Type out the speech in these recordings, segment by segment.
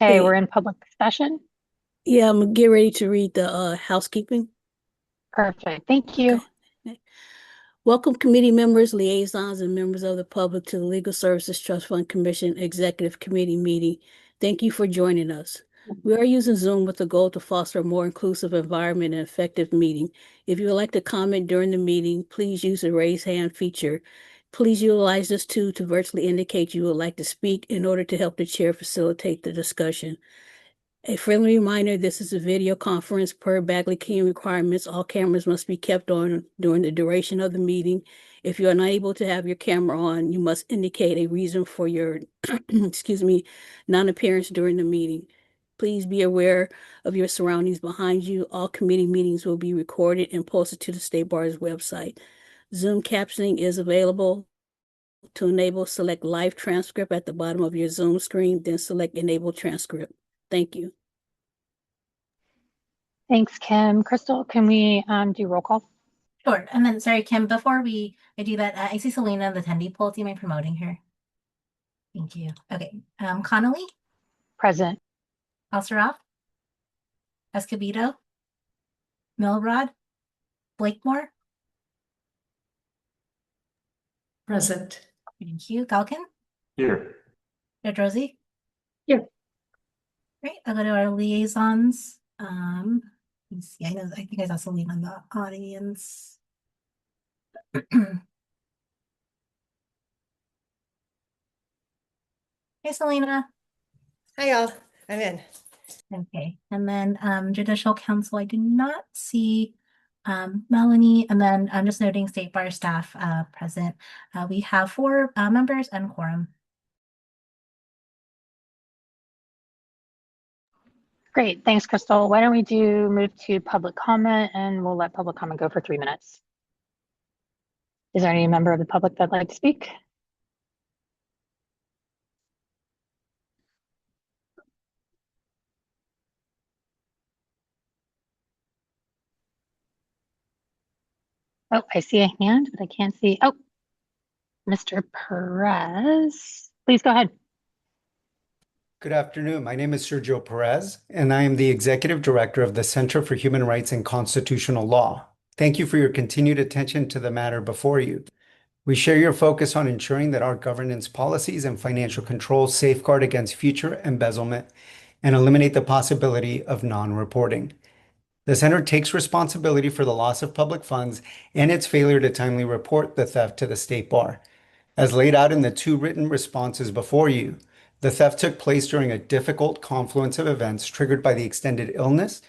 Okay, we're Hey, in public session. yeah, I'm gonna get ready to read the housekeeping. Perfect. Thank you. Okay. Welcome committee members, liaisons, and members of the public to the Legal Services Trust Fund Commission Executive Committee meeting. Thank you for joining us. We are using Zoom with the goal to foster a more inclusive environment and effective meeting. If you would like to comment during the meeting, please use the raise hand feature. Please utilize this tool to virtually indicate you would like to speak in order to help the chair facilitate the discussion. A friendly reminder, this is a video conference per Bagley King requirements. All cameras must be kept on during the duration of the meeting. If you're unable to have your camera on, you must indicate a reason for your, excuse me, non-appearance during the meeting. Please be aware of your surroundings behind you. All committee meetings will be recorded and posted to the State Bar's website. Zoom captioning is available. To enable, select live transcript at the bottom of your Zoom screen, then select enable transcript. Thank you. Thanks, Kim. Crystal, can we do roll call? Sure. And then, sorry, Kim, before I do that, I see Selena in the attendee pool. Do you mind promoting her? Thank you. Okay. Connolly, Present. Alsaroff, Escobedo, Milrod, Blakemore. Present. Thank you. Galkin, Here. Pedrosi. Here. Great. I'll go to our liaisons. Let's see. I think I saw Selena in the audience. Hey, Selena. Hi, y'all. I'm in. Okay. And then Judicial Council, I do not see Melanie. And then I'm just noting State Bar staff present. We have 4 members and quorum. Great. Thanks, Crystal. Why don't we move to public comment, and we'll let public comment go for 3 minutes. Is there any member of the public that'd like to speak? Oh, I see a hand, but I can't see. Oh, Mr. Perez, please go ahead. Good afternoon. My name is Sergio Perez, and I am the Executive Director of the Center for Human Rights and Constitutional Law. Thank you for your continued attention to the matter before you. We share your focus on ensuring that our governance policies and financial controls safeguard against future embezzlement and eliminate the possibility of non-reporting. The Center takes responsibility for the loss of public funds and its failure to timely report the theft to the State Bar. As laid out in the 2 written responses before you, the theft took place during a difficult confluence of events triggered by the extended illness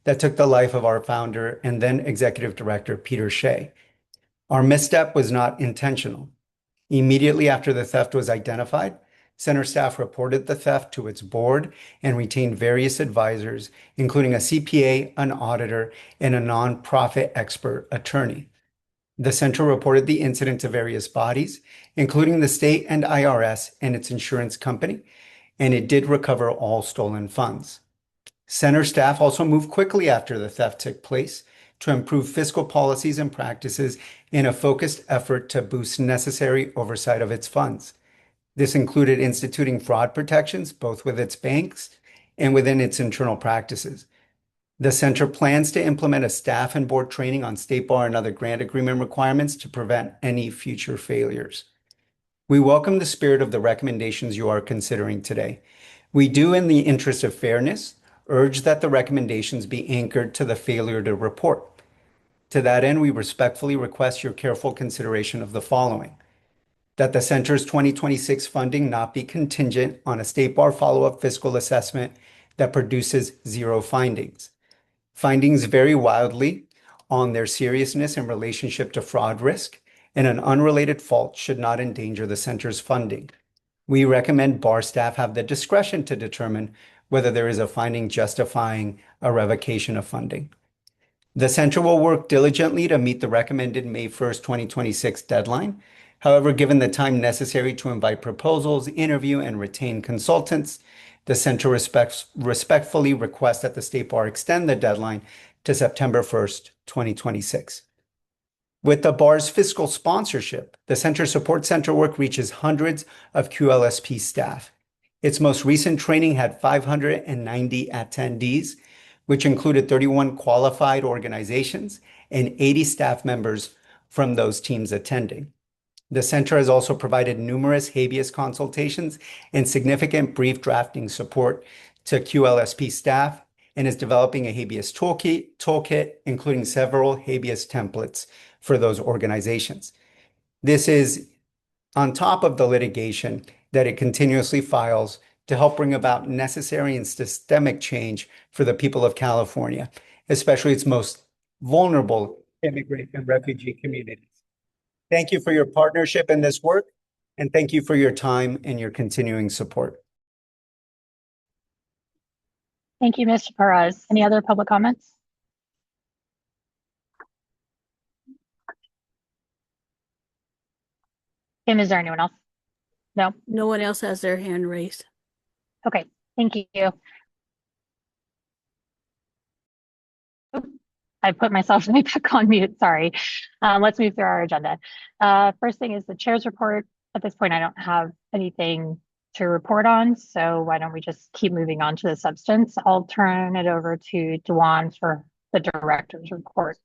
that took the life of our founder and then executive director, Peter Shea. Our misstep was not intentional. Immediately after the theft was identified, Center staff reported the theft to its board and retained various advisors, including a CPA, an auditor, and a nonprofit expert attorney. The center reported the incident to various bodies, including the state and IRS and its insurance company, and it did recover all stolen funds. Center staff also moved quickly after the theft took place to improve fiscal policies and practices in a focused effort to boost necessary oversight of its funds. This included instituting fraud protections both with its banks and within its internal practices. The center plans to implement a staff and board training on State Bar and other grant agreement requirements to prevent any future failures. We welcome the spirit of the recommendations you are considering today. We do, in the interest of fairness, urge that the recommendations be anchored to the failure to report. To that end, we respectfully request your careful consideration of the following: that the center's 2026 funding not be contingent on a State Bar follow-up fiscal assessment that produces 0 findings. Findings vary wildly on their seriousness in relationship to fraud risk, and an unrelated fault should not endanger the center's funding. We recommend bar staff have the discretion to determine whether there is a finding justifying a revocation of funding. The center will work diligently to meet the recommended May 1st, 2026 deadline. However, given the time necessary to invite proposals, interview, and retain consultants, the center respectfully requests that the State Bar extend the deadline to September 1st, 2026. With the bar's fiscal sponsorship, the Center Support Center work reaches hundreds of QLSP staff. Its most recent training had 590 attendees, which included 31 qualified organizations and 80 staff members from those teams attending. The center has also provided numerous habeas consultations and significant brief drafting support to QLSP staff and is developing a habeas toolkit, including several habeas templates for those organizations. This is on top of the litigation that it continuously files to help bring about necessary and systemic change for the people of California, especially its most vulnerable immigrant and refugee communities. Thank you for your partnership in this work, and thank you for your time and your continuing support. Thank you, Mr. Perez. Any other public comments? Kim, is there anyone else? No? No one else has their hand raised. Okay, thank you. Oop, I put myself right back on mute, sorry. Let's move through our agenda. First thing is the chair's report. At this point, I don't have anything to report on, so why don't we just keep moving on to the substance? I'll turn it over to Dewan for the director's report.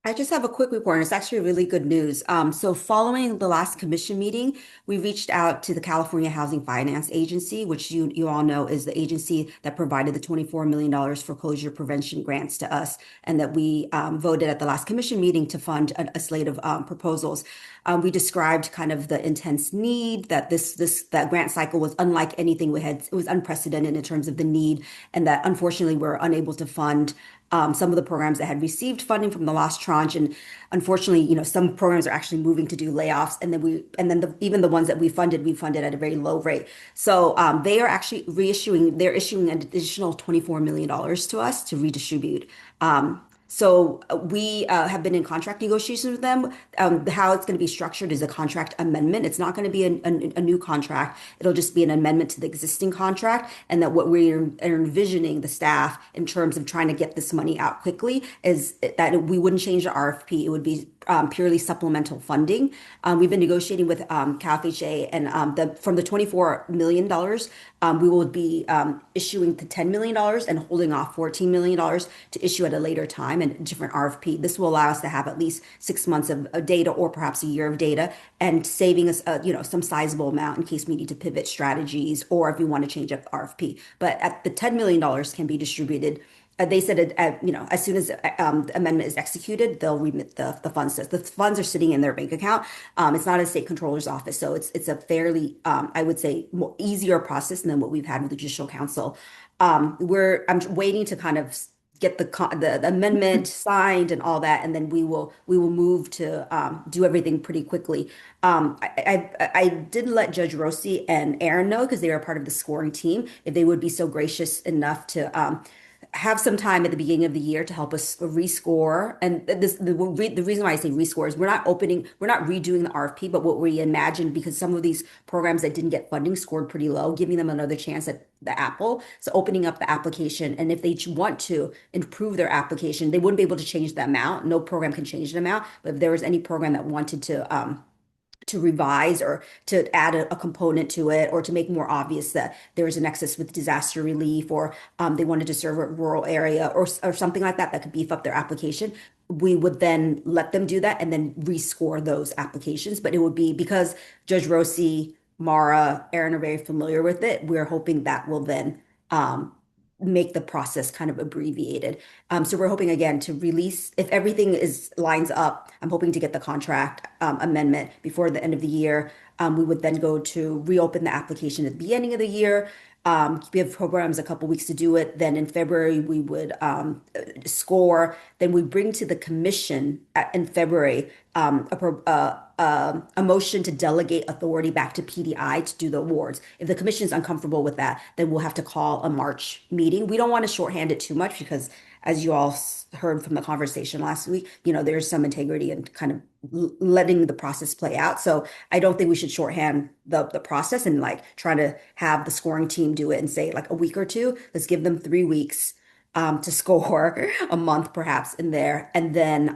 I just have a quick report, and it's actually really good news. So following the last commission meeting, we reached out to the California Housing Finance Agency, which you all know is the agency that provided the $24 million foreclosure prevention grants to us, and that we voted at the last commission meeting to fund a slate of proposals. We described kind of the intense need, that that grant cycle was unlike anything we had. It was unprecedented in terms of the need, and that unfortunately we're unable to fund some of the programs that had received funding from the last tranche, and unfortunately, some programs are actually moving to do layoffs, and then even the ones that we funded at a very low rate. So they are actually they're issuing an additional $24 million to us to redistribute. So we have been in contract negotiations with them. How it's going to be structured is a contract amendment. It's not going to be a new contract. It'll just be an amendment to the existing contract. And that what we're envisioning the staff in terms of trying to get this money out quickly is that we wouldn't change the RFP. It would be purely supplemental funding. We've been negotiating with CalFHA, and from the $24 million, we will be issuing the $10 million and holding off $14 million to issue at a later time in a different RFP. This will allow us to have at least 6 months of data, or perhaps a year of data, and saving us some sizable amount in case we need to pivot strategies or if we want to change up the RFP. But at the $10 million can be distributed. They said, as soon as the amendment is executed, they'll remit the funds. The funds are sitting in their bank account. It's not a state controller's office, so it's a fairly, I would say, more easier process than what we've had with the Judicial Council. I'm waiting to kind of get the amendment signed and all that, and then we will move to do everything pretty quickly. I did let Judge Rossi and Aaron know, because they are part of the scoring team, if they would be so gracious enough to have some time at the beginning of the year to help us rescore. And the reason why I say rescore is we're not redoing the RFP, but what we imagined, because some of these programs that didn't get funding scored pretty low, giving them another chance at the apple. So opening up the application, and if they want to improve their application, they wouldn't be able to change the amount. No program can change the amount, but if there was any program that wanted to revise or to add a component to it, or to make more obvious that there is a nexus with disaster relief, or they wanted to serve a rural area or something like that could beef up their application, we would then let them do that and then rescore those applications. But it would be, because Judge Rossi, Mara, Aaron are very familiar with it, we're hoping that will then make the process kind of abbreviated. So we're hoping, again, to release, if everything lines up, I'm hoping to get the contract amendment before the end of the year. We would then go to reopen the application at the beginning of the year. We have programs a couple weeks to do it. Then in February, we would score. Then we bring to the commission in February a motion to delegate authority back to PDI to do the awards. If the commission is uncomfortable with that, then we'll have to call a March meeting. We don't want to shorthand it too much, because as you all heard from the conversation last week, there's some integrity in kind of letting the process play out. So I don't think we should shorthand the process and trying to have the scoring team do it and say a week or two. Let's give them 3 weeks to score, a month perhaps in there, and then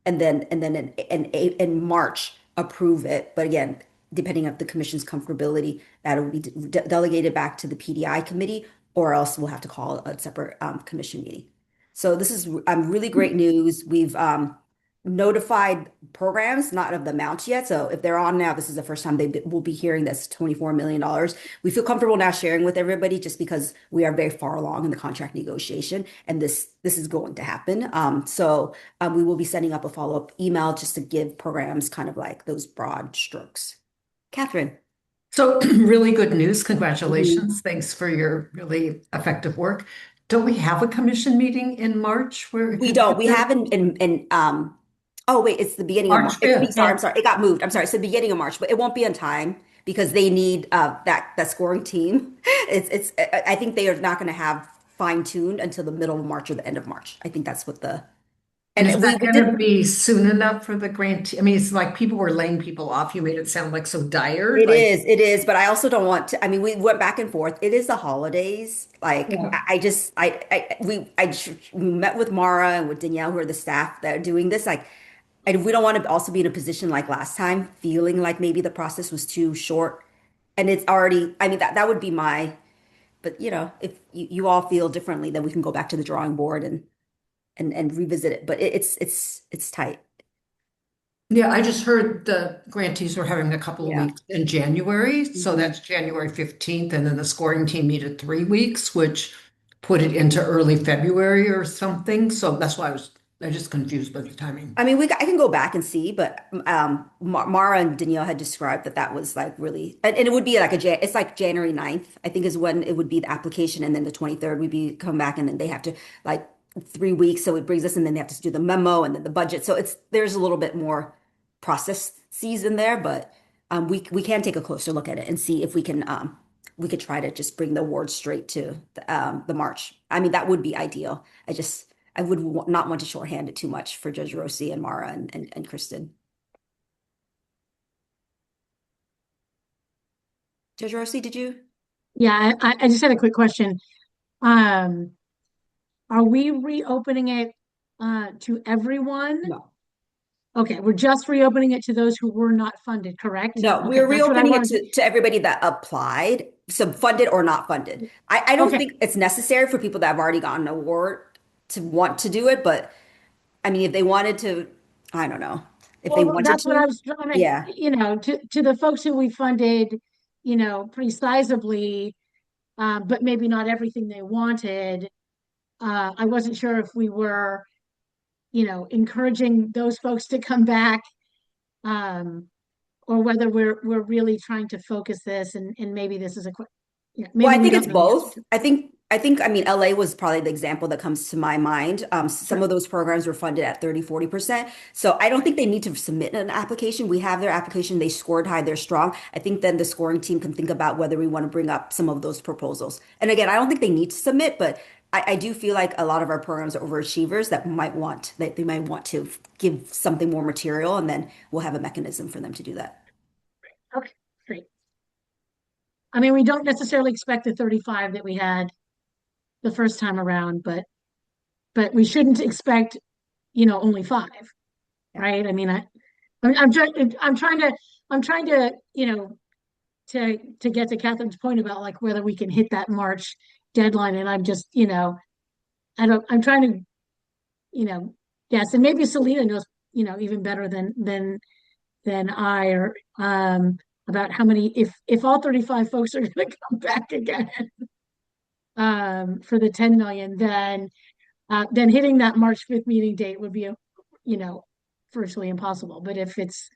in March approve it. But again, depending on the commission's comfortability, that will be delegated back to the PDI committee, or else we'll have to call a separate commission meeting. So this is really great news. We've notified programs, not of the amounts yet. So if they're on now, this is the first time they will be hearing this $24 million. We feel comfortable now sharing with everybody just because we are very far along in the contract negotiation, and this is going to happen. So we will be sending up a follow-up email just to give programs kind of like those broad strokes. Catherine. So really good news. Congratulations. Thanks for your really effective work. Don't we have a commission meeting in March where We don't. We have oh wait, it's the beginning of March. March 5th. Sorry, I'm sorry. It got moved. I'm sorry. It's the beginning of March, but it won't be on time because they need that scoring team. I think they are not going to have fine-tuned until the middle of March or the end of March. I think that's what And is that going to be soon enough for the grant? I mean, it's like people were laying people off. You made it sound like so dire. It is, but I also don't want to. I mean, we went back and forth. It is the holidays. Like we met with Mara and with Danielle, who are the staff that are doing this. Like, and we don't want to also be in a position like last time, feeling like maybe the process was too short. And it's already, I mean, that would be but if you all feel differently, then we can go back to the drawing board and revisit it. But it's tight. Yeah, I just heard the grantees were having a couple of weeks in January. So that's January 15th. And then the scoring team needed 3 weeks, which put it into early February or something. So that's why I'm just confused by the timing. I mean, I can go back and see, but Mara and Danielle had described that was like really, and it would be like it's like January 9th, I think is when it would be the application. And then the 23rd, we'd be come back and then they have to like 3 weeks. So it brings us, and then they have to do the memo and then the budget. So there's a little bit more processes in there, but we can take a closer look at it and see if we could try to just bring the award straight to the March. I mean, that would be ideal. I would not want to shorthand it too much for Judge Rossi and Mara and Kristen. Judge Rossi, did you? Yeah, I just had a quick question. Are we reopening it to everyone? No. Okay, we're just reopening it to those who were not funded, correct? No, Okay, we're that's what I reopening wanted it to everybody that applied, so funded or not funded. I don't Okay. think it's necessary for people that have already gotten an award to want to do it, but I mean, if they wanted to, I don't know. If they Well, wanted that's what I to, was trying to, yeah. to the folks who we funded, pretty sizably, but maybe not everything they wanted. I wasn't sure if we were, encouraging those folks to come back, or whether we're really trying to focus this and maybe this is Well, maybe I we think don't it's know the answer both. to. I mean, LA was probably the example that comes to my mind. Some of those programs were funded at 30-40%. So I don't think they need to submit an application. We have their application. They scored high. They're strong. I think then the scoring team can think about whether we want to bring up some of those proposals. And again, I don't think they need to submit, but I do feel like a lot of our programs are overachievers that they might want to give something more material, and then we'll have a mechanism for them to do that. Okay, great. I mean, we don't necessarily expect the 35 that we had the first time around, but we shouldn't expect, only 5, Yeah. right? I mean, I'm trying to, to get to Catherine's point about like whether we can hit that March deadline, and I'm just, I'm trying to, yes, and maybe Selena knows, even better than I, or about how many, if all 35 folks are going to come back again for the 10 million, then hitting that March 5th meeting date would be, virtually impossible. But if it's,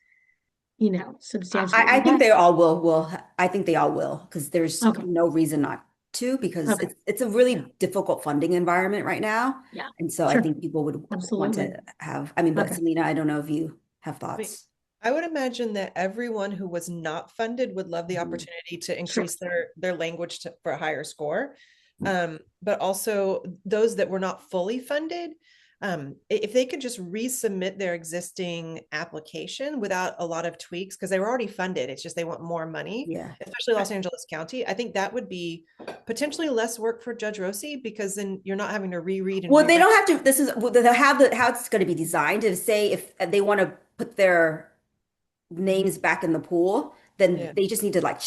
substantially I think less, they all will. I think they all will, because there's Okay. no reason not to, because Okay. it's a really difficult funding environment right now. Yeah, And so I sure. think people would want Absolutely. to have, I mean, but Okay. Selena, I don't know if you have thoughts. I would imagine that everyone who was not funded would love the Mhm. opportunity to increase their language for a higher score. But also those that were not fully funded, if they could just resubmit their existing application without a lot of tweaks, because they were already funded, it's just they want more money, Yeah. especially Los Angeles County. I think that would be potentially less work for Judge Rossi, because then you're not having to reread and Well, they rewrite. don't have to, this is they'll have how it's going to be designed, to say if they want to put their names back in the pool, then Yeah. they just need to like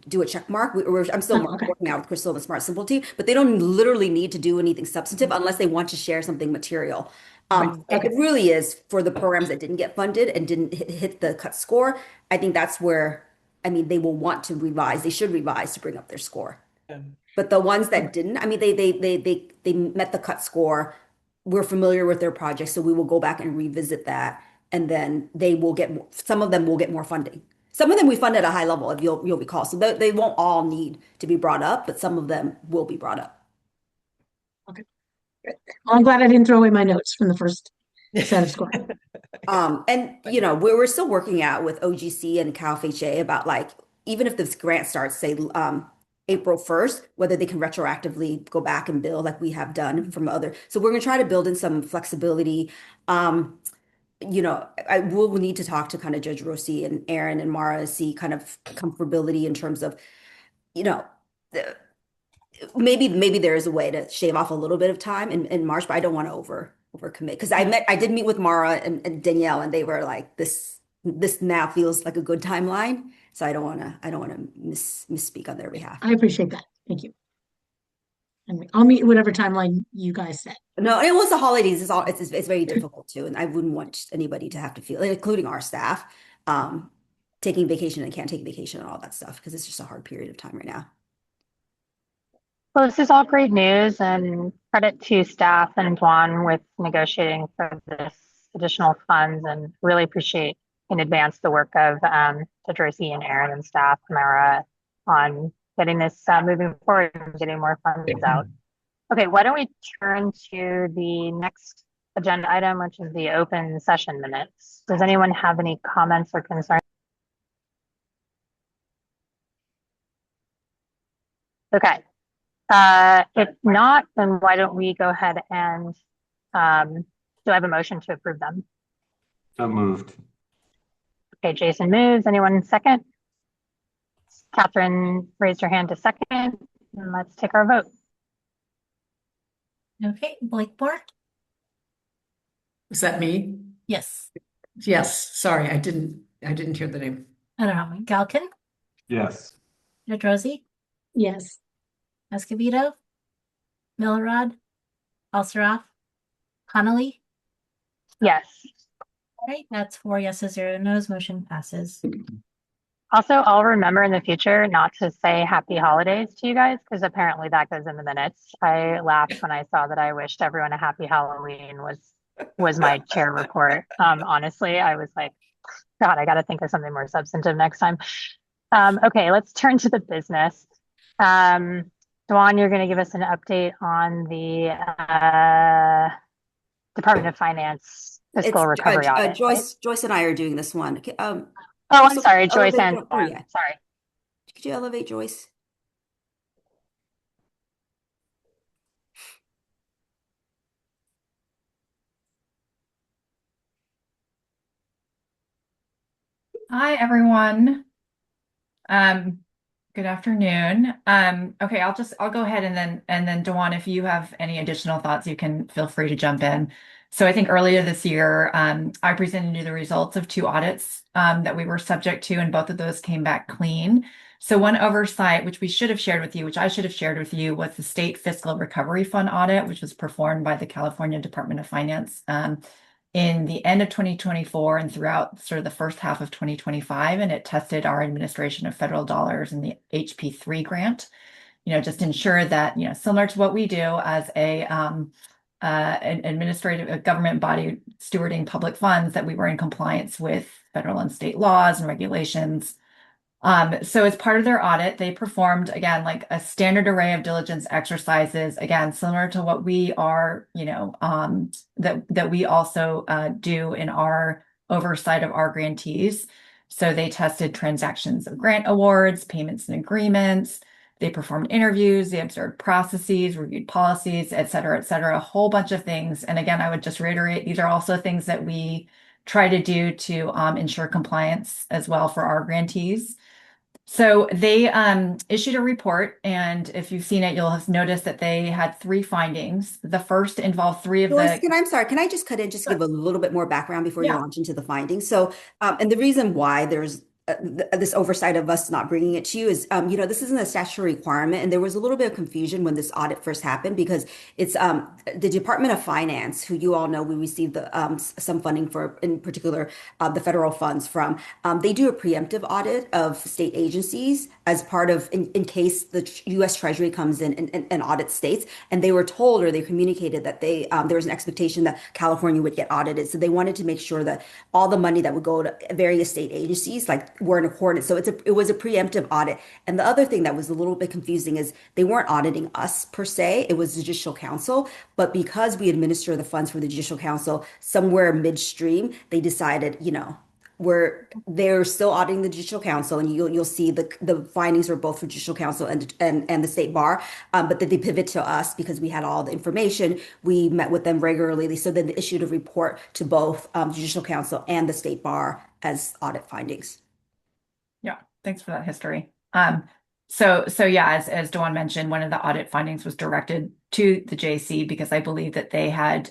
do a check mark. I'm still Oh, okay. working out with Crystal and Smart Simple team, but they don't literally need to do anything substantive unless they want to share something material. Okay. It really is for the programs that didn't get funded and didn't hit the cut score. I think that's where, I mean, they will want to revise. They should revise to bring up their score. But the ones that didn't, I mean, they met the cut score. We're familiar with their project, so we will go back and revisit that, and then they will get some of them will get more funding. Some of them we fund at a high level, if you'll recall. So they won't all need to be brought up, but some of them will be brought up. Well, I'm glad I didn't throw away my notes from the first set of scoring. And you know, we're still working out with OGC and CalFHA about like, even if this grant starts, say, April 1st, whether they can retroactively go back and bill like we have done from other. So we're going to try to build in some flexibility. You know, I will need to talk to kind of Judge Rossi and Aaron and Mara to see kind of comfortability in terms of, you know, maybe there is a way to shave off a little bit of time in March, but I don't want to overcommit, because I did meet with Mara and Danielle, and they were like, this now feels like a good timeline. So I don't want to misspeak on their behalf. I appreciate that. Thank you. And I'll meet whatever timeline you guys set. No, it was the holidays. It's very difficult too, and I wouldn't want anybody to have to feel, including our staff, taking vacation and can't take vacation and all that stuff, because it's just a hard period of time right now. Well, this is all great news, and credit to staff and Dwan with negotiating for this additional funds, and really appreciate in advance the work of Judge Rossi and Aaron and staff, Mara, on getting this moving forward and getting more funds out. Okay, why don't we turn to the next agenda item, which is the open session minutes. Does anyone have any comments or concerns? Okay. If not, then why don't we go ahead and do I have a motion to approve them? So moved. Okay, Jason moves. Anyone second? Catherine raised her hand to second. And let's take our vote. Okay, Blakemore? Is that me? Yes. Yes, sorry, I didn't hear the name. I don't know. Galkin? Yes. Judge Rossi? Yes. Escobedo? Millerod? Alceroff? Connolly? Yes. All right, that's 4 yeses, 0 no's. Motion passes. Also, I'll remember in the future not to say happy holidays to you guys, because apparently that goes in the minutes. I laughed when I saw that I wished everyone a happy Halloween was my chair report. Honestly, I was like, God, I got to think of something more substantive next time. Okay, let's turn to the business. Dwan, you're going to give us an update on the Department of Finance fiscal recovery audit. Joyce and I are doing this one. Okay, oh, I'm sorry, Joyce and Dwan. Yeah. Sorry. Could you elevate Joyce? Hi, everyone. Good afternoon. Okay, I'll go ahead and then Dawn, if you have any additional thoughts, you can feel free to jump in. So I think earlier this year, I presented you the results of 2 audits that we were subject to, and both of those came back clean. So one oversight, which we should have shared with you, which I should have shared with you, was the State Fiscal Recovery Fund audit, which was performed by the California Department of Finance in the end of 2024 and throughout sort of the first half of 2025. And it tested our administration of federal dollars in the HP3 grant, just ensure that, similar to what we do as an administrative government body stewarding public funds, that we were in compliance with federal and state laws and regulations. So as part of their audit, they performed, again, like a standard array of diligence exercises, again, similar to what we are, that we also do in our oversight of our grantees. So they tested transactions of grant awards, payments and agreements. They performed interviews, they observed processes, reviewed policies, et cetera, a whole bunch of things. And again, I would just reiterate, these are also things that we try to do to ensure compliance as well for our grantees. So they issued a report, and if you've seen it, you'll have noticed that they had 3 findings. The first involved 3 of Joyce, the... I'm sorry, can I just cut in, just give a little bit more background before you Yeah. launch into the findings? So, and the reason why there's this oversight of us not bringing it to you is, this isn't a statutory requirement. And there was a little bit of confusion when this audit first happened because it's the Department of Finance, who you all know we received some funding for, in particular, the federal funds from. They do a preemptive audit of state agencies as part of, in case the U.S. Treasury comes in and audits states. And they were told, or they communicated that there was an expectation that California would get audited. So they wanted to make sure that all the money that would go to various state agencies, like, were in accordance. So it was a preemptive audit. And the other thing that was a little bit confusing is they weren't auditing us per se. It was the Judicial Council. But because we administer the funds for the Judicial Council, somewhere midstream, they decided, they're still auditing the Judicial Council, and you'll see the findings are both for Judicial Council and the State Bar, but then they pivot to us because we had all the information. We met with them regularly, so then they issued a report to both Judicial Council and the State Bar as audit findings. Yeah, thanks for that history. So yeah, as Dawn mentioned, one of the audit findings was directed to the JC because I believe that they had,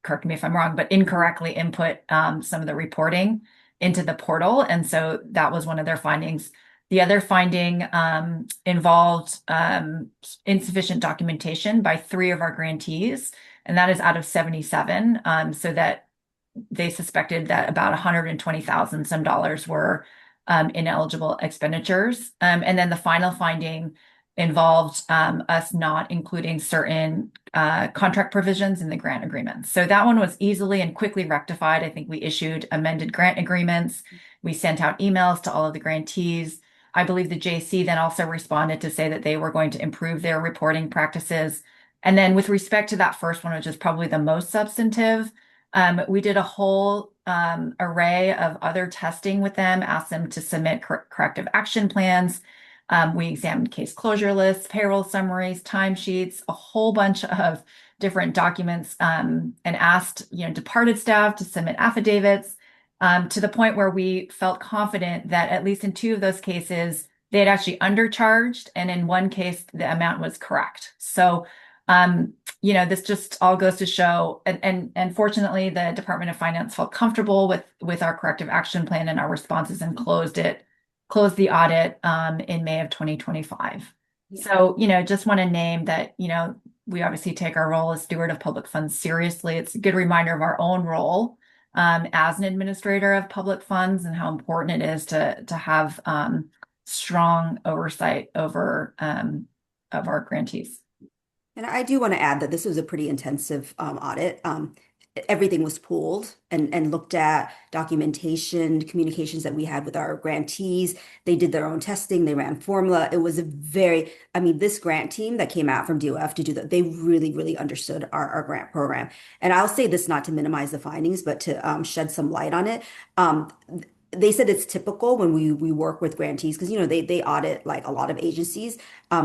correct me if I'm wrong, but incorrectly input some of the reporting into the portal. And so that was one of their findings. The other finding involved insufficient documentation by 3 of our grantees, and that is out of 77. So that they suspected that about $120,000 some dollars were ineligible expenditures. And then the final finding involved us not including certain contract provisions in the grant agreements. So that one was easily and quickly rectified. I think we issued amended grant agreements. We sent out emails to all of the grantees. I believe the JC then also responded to say that they were going to improve their reporting practices. And then with respect to that first one, which is probably the most substantive, we did a whole array of other testing with them, asked them to submit corrective action plans. We examined case closure lists, payroll summaries, timesheets, a whole bunch of different documents, and asked departed staff to submit affidavits, to the point where we felt confident that at least in 2 of those cases, they had actually undercharged, and in one case, the amount was correct. So this just all goes to show, and fortunately, the Department of Finance felt comfortable with our corrective action plan and our responses and closed the audit in May of 2025. Yeah. So, just want to name that, we obviously take our role as steward of public funds seriously. It's a good reminder of our own role as an administrator of public funds and how important it is to have strong oversight over of our grantees. And I do want to add that this was a pretty intensive audit. Everything was pooled and looked at, documentation, communications that we had with our grantees. They did their own testing. They ran formula. It was this grant team that came out from DOF to do that, they really, really understood our grant program. And I'll say this not to minimize the findings, but to shed some light on it. They said it's typical when we work with grantees because they audit like a lot of agencies,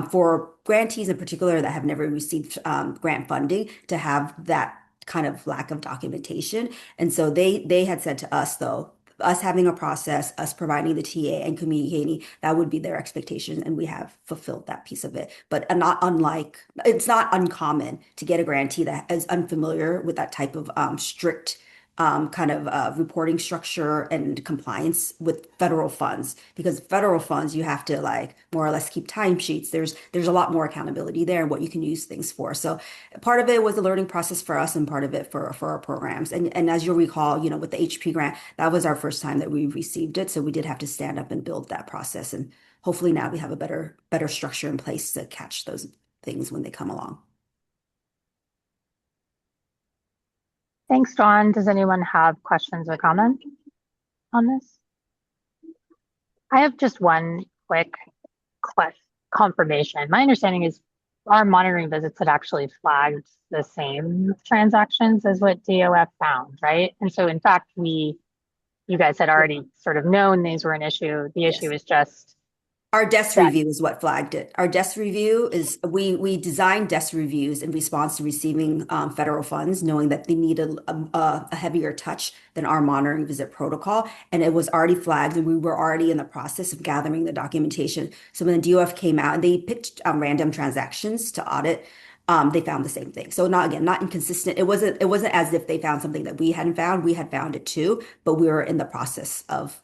for grantees in particular that have never received grant funding to have that kind of lack of documentation. And so they had said to us, though, us having a process, us providing the TA and communicating, that would be their expectation, and we have fulfilled that piece of it. But it's not uncommon to get a grantee that is unfamiliar with that type of strict reporting structure and compliance with federal funds, because federal funds, you have to more or less keep timesheets. There's a lot more accountability there and what you can use things for. So part of it was a learning process for us and part of it for our programs. And as you'll recall, with the HP grant, that was our first time that we received it. So we did have to stand up and build that process. And hopefully now we have a better structure in place to catch those things when they come along. Thanks, Dawn. Does anyone have questions or comments on this? I have just one quick confirmation. My understanding is our monitoring visits had actually flagged the same transactions as what DOF found, right? And so in fact, you guys had already sort of known these were an issue. The issue is just our desk review is what flagged it. Our desk review is we designed desk reviews in response to receiving federal funds, knowing that they need a heavier touch than our monitoring visit protocol. And it was already flagged, and we were already in the process of gathering the documentation. So when the DOF came out and they picked random transactions to audit, they found the same thing. So not inconsistent. It wasn't as if they found something that we hadn't found. We had found it too, but we were in the process of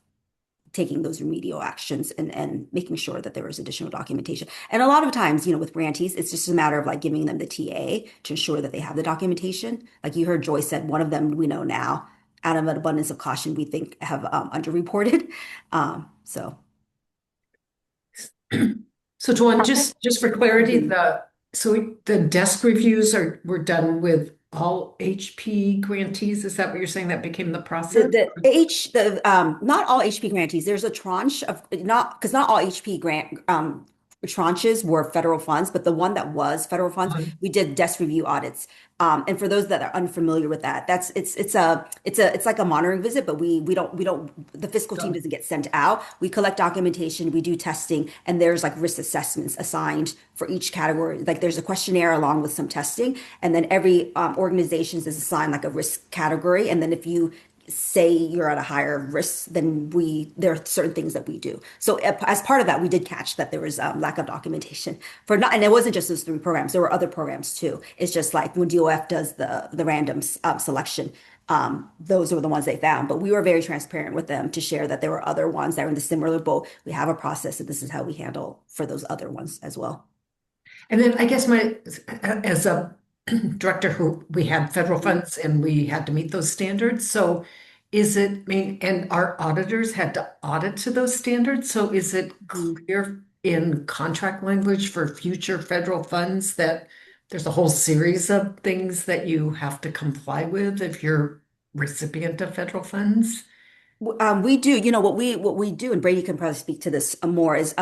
taking those remedial actions and making sure that there was additional documentation. And a lot of times, with grantees, it's just a matter of like giving them the TA to ensure that they have the documentation. Like you heard Joy said, one of them we know now, out of an abundance of caution, we think have underreported. So Dawn, just for clarity, the desk reviews were done with all HP grantees. Is that what you're saying? That became the process? Not all HP grantees. There's a tranche of not all HP grant tranches were federal funds, but the one that was federal funds, we did desk review audits. And for those that are unfamiliar with that, it's like a monitoring visit, but the fiscal team doesn't get sent out. We collect documentation, we do testing, and there's like risk assessments assigned for each category. Like there's a questionnaire along with some testing, and then every organization is assigned like a risk category. And then if you say you're at a higher risk, then there are certain things that we do. So as part of that, we did catch that there was lack of documentation and it wasn't just those 3 programs. There were other programs too. It's just like when DOF does the random selection, those were the ones they found. But we were very transparent with them to share that there were other ones that were in the similar boat. We have a process, and this is how we handle for those other ones as well. And then I guess as a director who we had federal funds and we had to meet those standards. So and our auditors had to audit to those standards. So is it clear in contract language for future federal funds that there's a whole series of things that you have to comply with if you're recipient of federal funds? We do, what we do, and Brady can probably speak to this more, is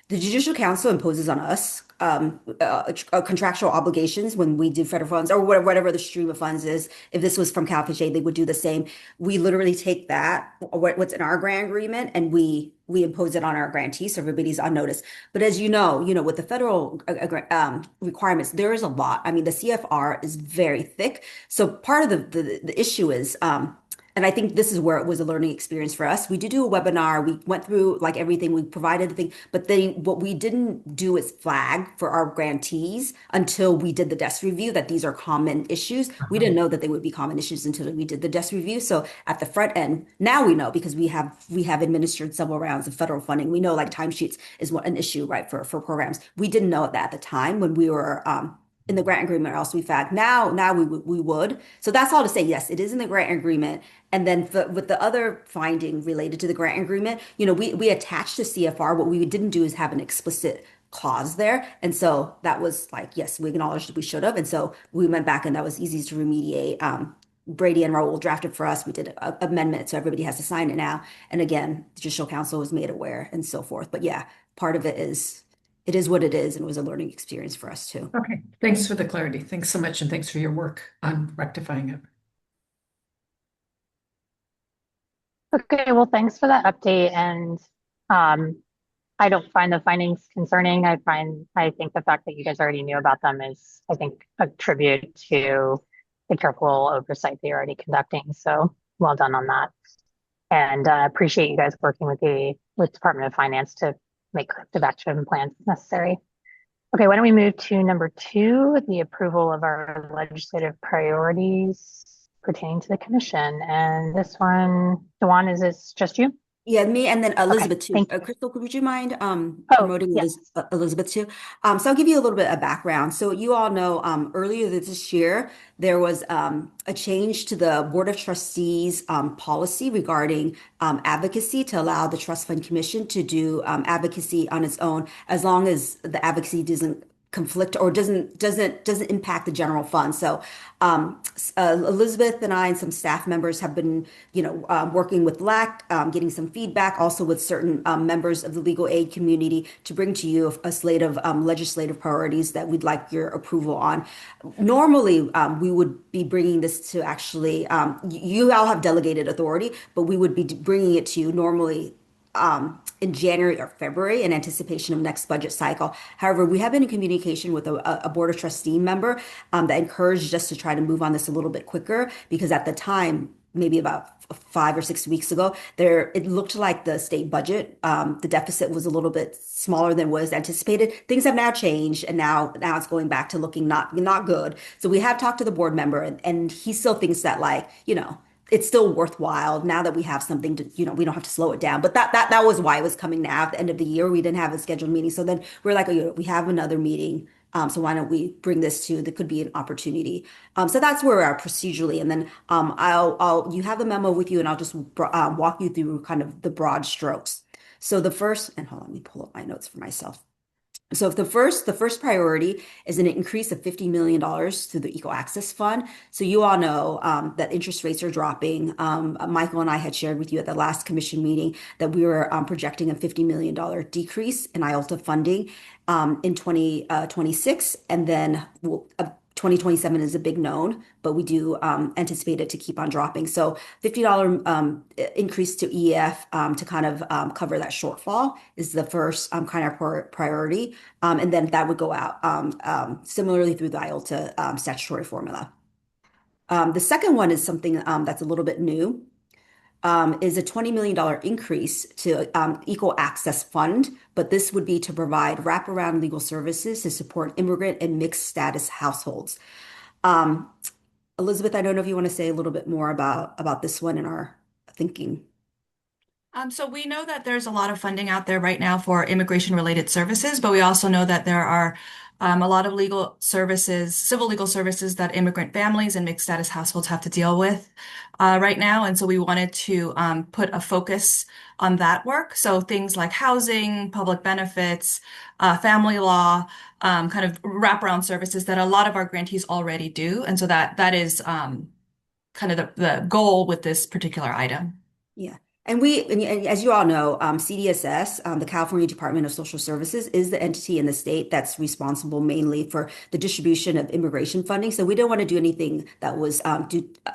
the Judicial Council imposes on us contractual obligations when we do federal funds or whatever the stream of funds is. If this was from CalFH, they would do the same. We literally take that, what's in our grant agreement, and we impose it on our grantees, so everybody's on notice. But as you know, with the federal requirements, there is a lot. I mean, the CFR is very thick. So part of the issue is, and I think this is where it was a learning experience for us. We did do a webinar. We went through like everything. We provided the thing, but what we didn't do is flag for our grantees until we did the desk review that these are common issues. We didn't know that they would be common issues until we did the desk review. So at the front end, now we know because we have administered several rounds of federal funding. We know like timesheets is an issue, right, for programs. We didn't know that at the time when we were in the grant agreement, or else we flagged. Now we would. So that's all to say, yes, it is in the grant agreement. And then with the other finding related to the grant agreement, we attached the CFR. What we didn't do is have an explicit clause there. And so that was like, yes, we acknowledged that we should have. And so we went back, and that was easy to remediate. Brady and Raul drafted for us. We did an amendment, so everybody has to sign it now. And again, the Judicial Council was made aware and so forth. But yeah, part of it is what it is, and it was a learning experience for us too. Okay, thanks for the clarity. Thanks so much, and thanks for your work on rectifying it. Okay, well, thanks for that update. And I don't find the findings concerning. I think the fact that you guys already knew about them is, I think, a tribute to the careful oversight that you're already conducting. So well done on that. And appreciate you guys working with Department of Finance to make corrective action plans if necessary. Okay, why don't we move to number 2, the approval of our legislative priorities pertaining to the commission. And this one, Dewan, is this just you? Yeah, me and then Elizabeth too. Crystal, would you mind promoting Elizabeth too? So I'll give you a little bit of background. So you all know earlier this year, there was a change to the Board of Trustees policy regarding advocacy to allow the Trust Fund Commission to do advocacy on its own, as long as the advocacy doesn't conflict or doesn't impact the general fund. So Elizabeth and I and some staff members have been, working with LAC, getting some feedback, also with certain members of the legal aid community to bring to you a slate of legislative priorities that we'd like your approval on. Normally, we would be bringing this to actually, you all have delegated authority, but we would be bringing it to you normally in January or February in anticipation of next budget cycle. However, we have been in communication with a Board of Trustee member that encouraged us to try to move on this a little bit quicker, because at the time, maybe about 5 or 6 weeks ago, it looked like the state budget, the deficit was a little bit smaller than was anticipated. Things have now changed, and now it's going back to looking not good. So we have talked to the board member, and he still thinks that it's still worthwhile now that we have something to, we don't have to slow it down. But that was why it was coming now at the end of the year. We didn't have a scheduled meeting. So then we're like, we have another meeting. So why don't we bring this to, there could be an opportunity. So that's where we are procedurally. And then you have the memo with you and I'll just walk you through kind of the broad strokes. So the first, and hold on, let me pull up my notes for myself. So the first priority is an increase of $50 million through the Equal Access Fund. So you all know that interest rates are dropping. Michael and I had shared with you at the last commission meeting that we were projecting a $50 million decrease in IOLTA funding in 2026. And then 2027 is a big known, but we do anticipate it to keep on dropping. So $50 increase to EF to kind of cover that shortfall is the first kind of priority. And then that would go out similarly through the IOLTA statutory formula. The second one is something that's a little bit new. Is a $20 million increase to Equal Access Fund, but this would be to provide wraparound legal services to support immigrant and mixed status households. Elizabeth, I don't know if you want to say a little bit more about this one and our thinking. So we know that there's a lot of funding out there right now for immigration-related services, but we also know that there are a lot of legal services, civil legal services that immigrant families and mixed status households have to deal with right now. And so we wanted to put a focus on that work. So things like housing, public benefits, family law, kind of wraparound services that a lot of our grantees already do. And so that is kind of the goal with this particular item. Yeah. And as you all know, CDSS, the California Department of Social Services, is the entity in the state that's responsible mainly for the distribution of immigration funding. So we don't want to do anything that was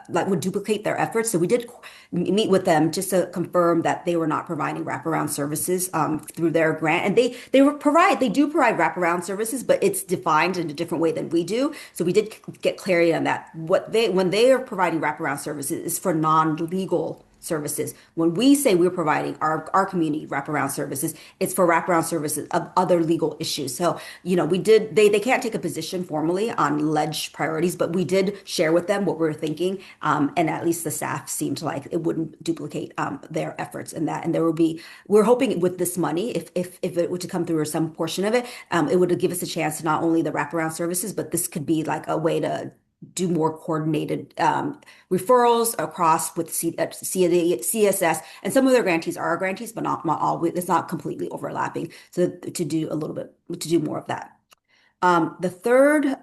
would duplicate their efforts. So we did meet with them just to confirm that they were not providing wraparound services through their grant. And they do provide wraparound services, but it's defined in a different way than we do. So we did get clarity on that. When they are providing wraparound services is for non-legal services. When we say we're providing our community wraparound services, it's for wraparound services of other legal issues. So, they can't take a position formally on ledge priorities, but we did share with them what we were thinking. And at least the staff seemed like it wouldn't duplicate their efforts in that. And we're hoping with this money, if it were to come through or some portion of it, it would give us a chance to not only the wraparound services, but this could be like a way to do more coordinated referrals across with CSS, and some of their grantees are our grantees, but not all. It's not completely overlapping. So to do more of that. The third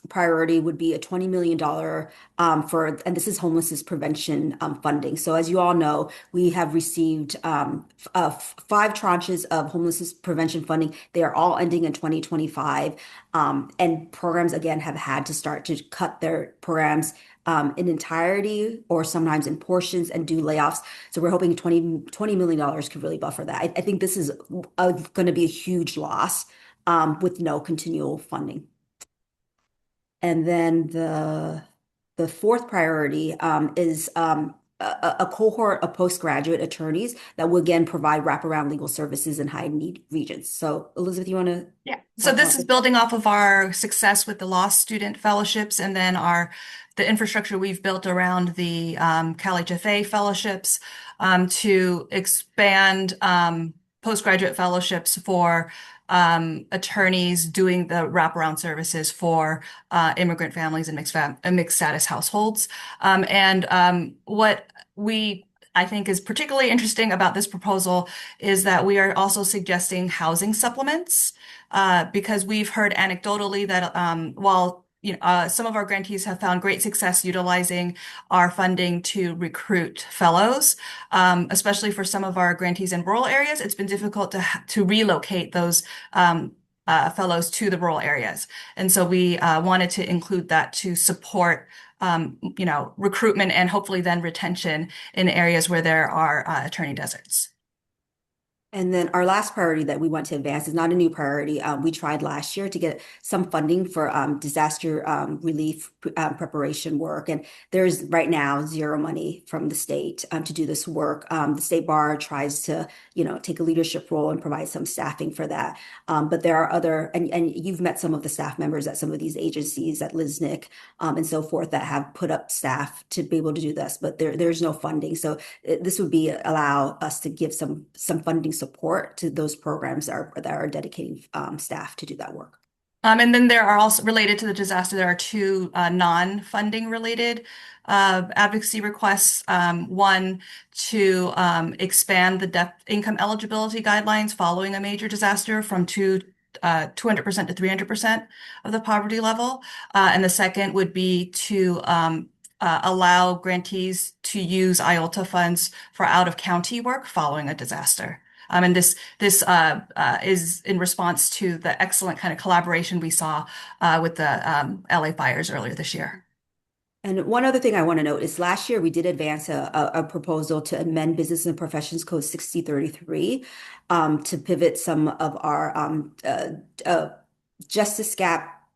priority would be a $20 million and this is homelessness prevention funding. So as you all know, we have received 5 tranches of homelessness prevention funding. They are all ending in 2025. And programs, again, have had to start to cut their programs in entirety or sometimes in portions and do layoffs. So we're hoping $20 million could really buffer that. I think this is going to be a huge loss with no continual funding. And then the fourth priority is a cohort of postgraduate attorneys that will again provide wraparound legal services in high need regions. So Elizabeth, you want to? Yeah. So this is building off of our success with the law student fellowships and then the infrastructure we've built around the Cal HFA fellowships to expand postgraduate fellowships for attorneys doing the wraparound services for immigrant families and mixed status households. What I think is particularly interesting about this proposal is that we are also suggesting housing supplements because we've heard anecdotally that while some of our grantees have found great success utilizing our funding to recruit fellows, especially for some of our grantees in rural areas. It's been difficult to relocate those fellows to the rural areas. And so we wanted to include that to support recruitment and hopefully then retention in areas where there are attorney deserts. And then our last priority that we want to advance is not a new priority. We tried last year to get some funding for disaster relief preparation work. And there's right now zero money from the state to do this work. The state bar tries to, take a leadership role and provide some staffing for that. But there are other, and you've met some of the staff members at some of these agencies at LISNIC and so forth that have put up staff to be able to do this, but there's no funding. So this would be allow us to give some funding support to those programs that are dedicating staff to do that work. And then there are also related to the disaster, there are two non-funding related advocacy requests. One to expand the income eligibility guidelines following a major disaster from 200% to 300% of the poverty level. And the second would be to allow grantees to use IOLTA funds for out-of-county work following a disaster. And this is in response to the excellent kind of collaboration we saw with the LA fires earlier this year. And one other thing I want to note is last year we did advance a proposal to amend Business and Professions Code 6033 to pivot some of our Justice Gap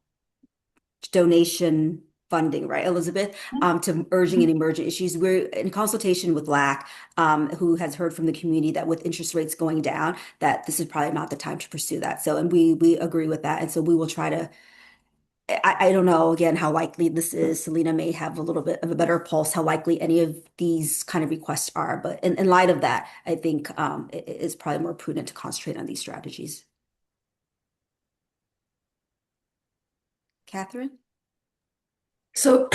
donation funding, right, Elizabeth, to urging and emergent issues. We're in consultation with LAC, who has heard from the community that with interest rates going down, that this is probably not the time to pursue that. So, and we agree with that. And so we will try to, I don't know, again, how likely this is. Selena may have a little bit of a better pulse, how likely any of these kind of requests are. But in light of that, I think it is probably more prudent to concentrate on these strategies. Catherine? So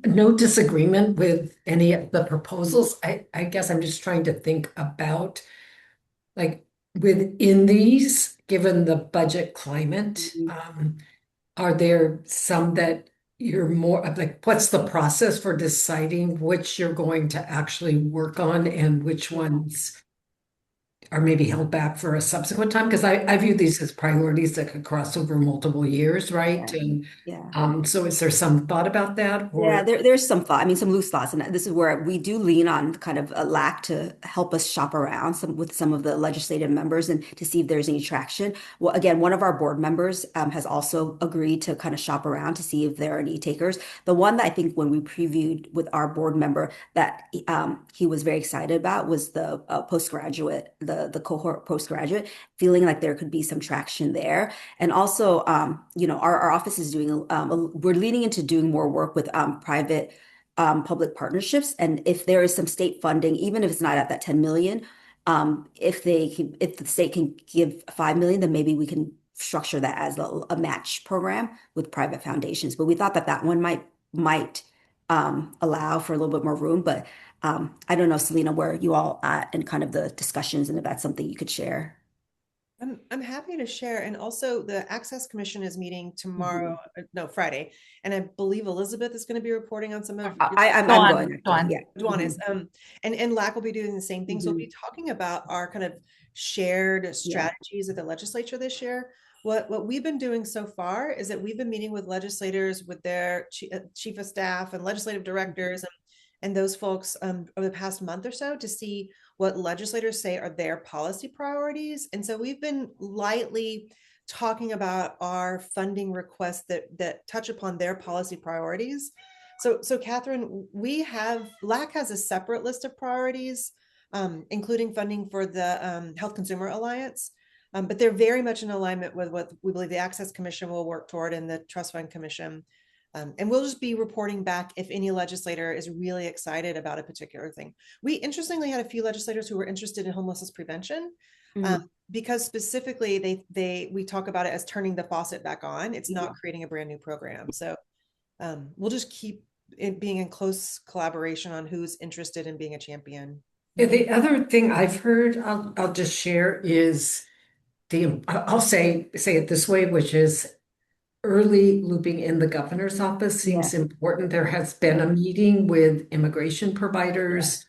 no disagreement with any of the proposals. I guess I'm just trying to think about, like, within these, given the budget climate, are there some that you're more like, what's the process for deciding which you're going to actually work on and which ones are maybe held back for a subsequent time? Because I view these as priorities that could cross over multiple years, right? And so is there some thought about that? Or? Yeah, there's some thought. I mean, some loose thoughts, and this is where we do lean on kind of a LAC to help us shop around with some of the legislative members and to see if there's any traction. Well, again, one of our board members has also agreed to kind of shop around to see if there are any takers. The one that I think when we previewed with our board member that he was very excited about was the postgraduate, the cohort postgraduate, feeling like there could be some traction there. And also, our office is doing, we're leaning into doing more work with private public partnerships. And if there is some state funding, even if it's not at that 10 million, if the state can give 5 million, then maybe we can structure that as a match program with private foundations. But we thought that one might allow for a little bit more room. But I don't know, Selena, where you all at in kind of the discussions and if that's something you could share. I'm happy to share. And also the Access Commission is meeting tomorrow, Friday. And I believe Elizabeth is going to be reporting on some of I'm going. Yeah. Duan is. And LAC will be doing the same thing. So we'll be talking about our kind of shared strategies at the legislature this year. What we've been doing so far is that we've been meeting with legislators, with their chief of staff and legislative directors and those folks over the past month or so to see what legislators say are their policy priorities. And so we've been lightly talking about our funding requests that touch upon their policy priorities. So Catherine, LAC has a separate list of priorities, including funding for the Health Consumer Alliance. But they're very much in alignment with what we believe the Access Commission will work toward and the Trust Fund Commission. And we'll just be reporting back if any legislator is really excited about a particular thing. We interestingly had a few legislators who were interested in homelessness prevention because specifically we talk about it as turning the faucet back on. It's not creating a brand new program. So we'll just keep being in close collaboration on who's interested in being a champion. Yeah, the other thing I've heard, I'll just share is I'll say it this way, which is early looping in the governor's office seems important. There has been a meeting with immigration providers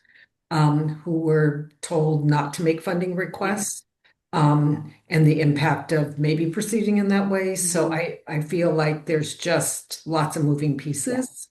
who were told not to make funding requests and the impact of maybe proceeding in that way. So I feel like there's just lots of moving pieces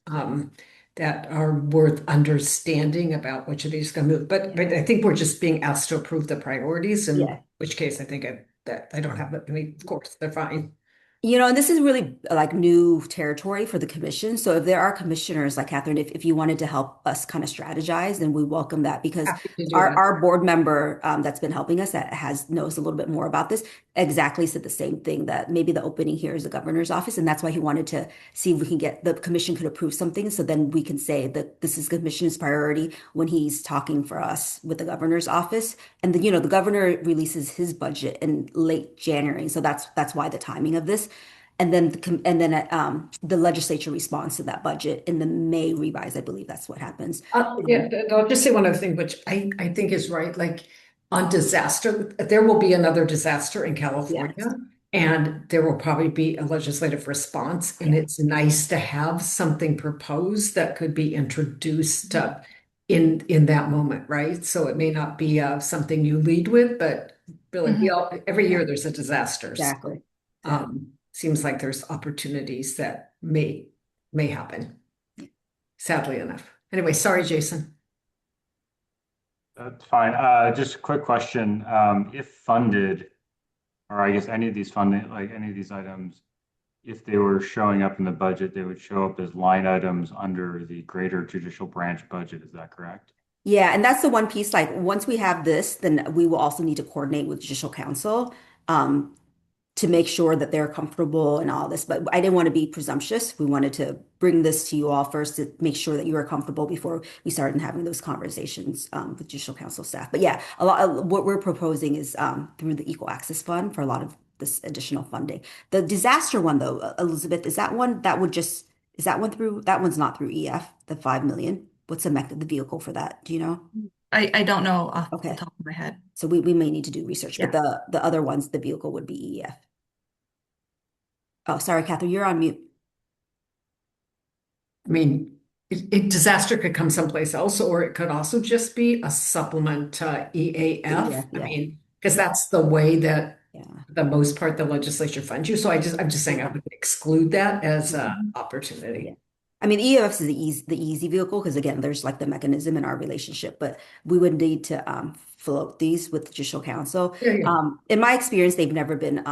that are worth understanding about which of these are going to move. But I think we're just being asked to approve the priorities and which case I think that I don't have it. I mean, of course, they're fine. And this is really like new territory for the commission. So if there are commissioners like Catherine, if you wanted to help us kind of strategize, then we welcome that because Happy to do our, that. our board member that's been helping us that knows a little bit more about this exactly said the same thing, that maybe the opening here is the governor's office. And that's why he wanted to see if we can get the commission could approve something. So then we can say that this is commission's priority when he's talking for us with the governor's office. And then, the governor releases his budget in late January. So that's why the timing of this. And then the legislature responds to that budget in the May revise. I believe that's what happens. Yeah, I'll just say one other thing, which I think is right. Like on disaster, there will be another disaster in California, Yes. and there will probably be a legislative response. And it's nice to have something proposed that could be introduced in that moment, right? So it may not be something you lead with, but really, every year there's a disaster. Exactly. So, seems like there's opportunities that may happen. Sadly enough. Anyway, sorry, Jason. That's fine. Just a quick question. If funded, or I guess any of these funding, like any of these items, if they were showing up in the budget, they would show up as line items under the greater judicial branch budget. Is that correct? Yeah, and that's the one piece, like once we have this, then we will also need to coordinate with judicial council to make sure that they're comfortable and all this. But I didn't want to be presumptuous. We wanted to bring this to you all first to make sure that you are comfortable before we started having those conversations with judicial council staff. But yeah, a lot of what we're proposing is through the Equal Access Fund for a lot of this additional funding. The disaster one though, Elizabeth, is that one that would just, is that one through, that one's not through EF, the 5 million? What's the vehicle for that? Do you know? I don't know off Okay. the top of my head. So we may need to do research, Yeah. but the other ones, the vehicle would be EF. Oh, sorry, Catherine, you're on mute. I mean, disaster could come someplace else, or it could also just be a supplement to EAF. Yeah. I mean, because that's the way that Yeah. the most part the legislature funds you. So I'm just saying I would exclude that as an opportunity. Yeah. I mean, EOF is the easy vehicle because again, there's like the mechanism in our relationship, but we would need to float these with judicial council. Yeah. In my experience, they've never been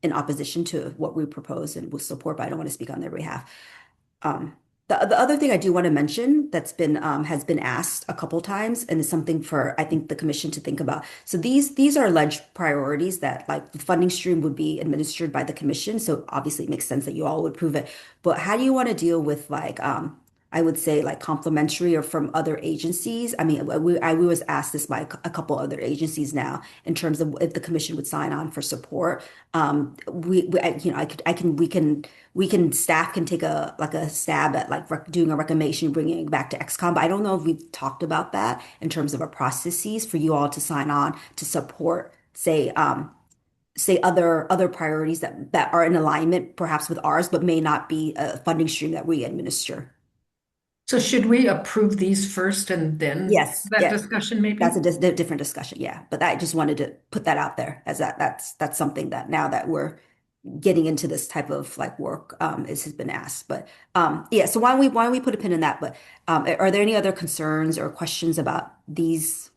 in opposition to what we propose and will support, but I don't want to speak on their behalf. The other thing I do want to mention that's been has been asked a couple times and is something for I think the commission to think about. So these are alleged priorities that like the funding stream would be administered by the commission. So obviously it makes sense that you all would approve it. But how do you want to deal with like I would say like complementary or from other agencies? I mean, we was asked this by a couple other agencies now in terms of if the commission would sign on for support. Staff can take a stab at like doing a recommendation, bringing it back to XCOM. But I don't know if we've talked about that in terms of our processes for you all to sign on to support, say other priorities that are in alignment perhaps with ours, but may not be a funding stream that we administer. So should we approve these first and then Yes, that yeah. discussion maybe? That's a different discussion, yeah. But I just wanted to put that out there as that's something that now that we're getting into this type of like work has been asked. But yeah, so why don't we put a pin in that? But are there any other concerns or questions about these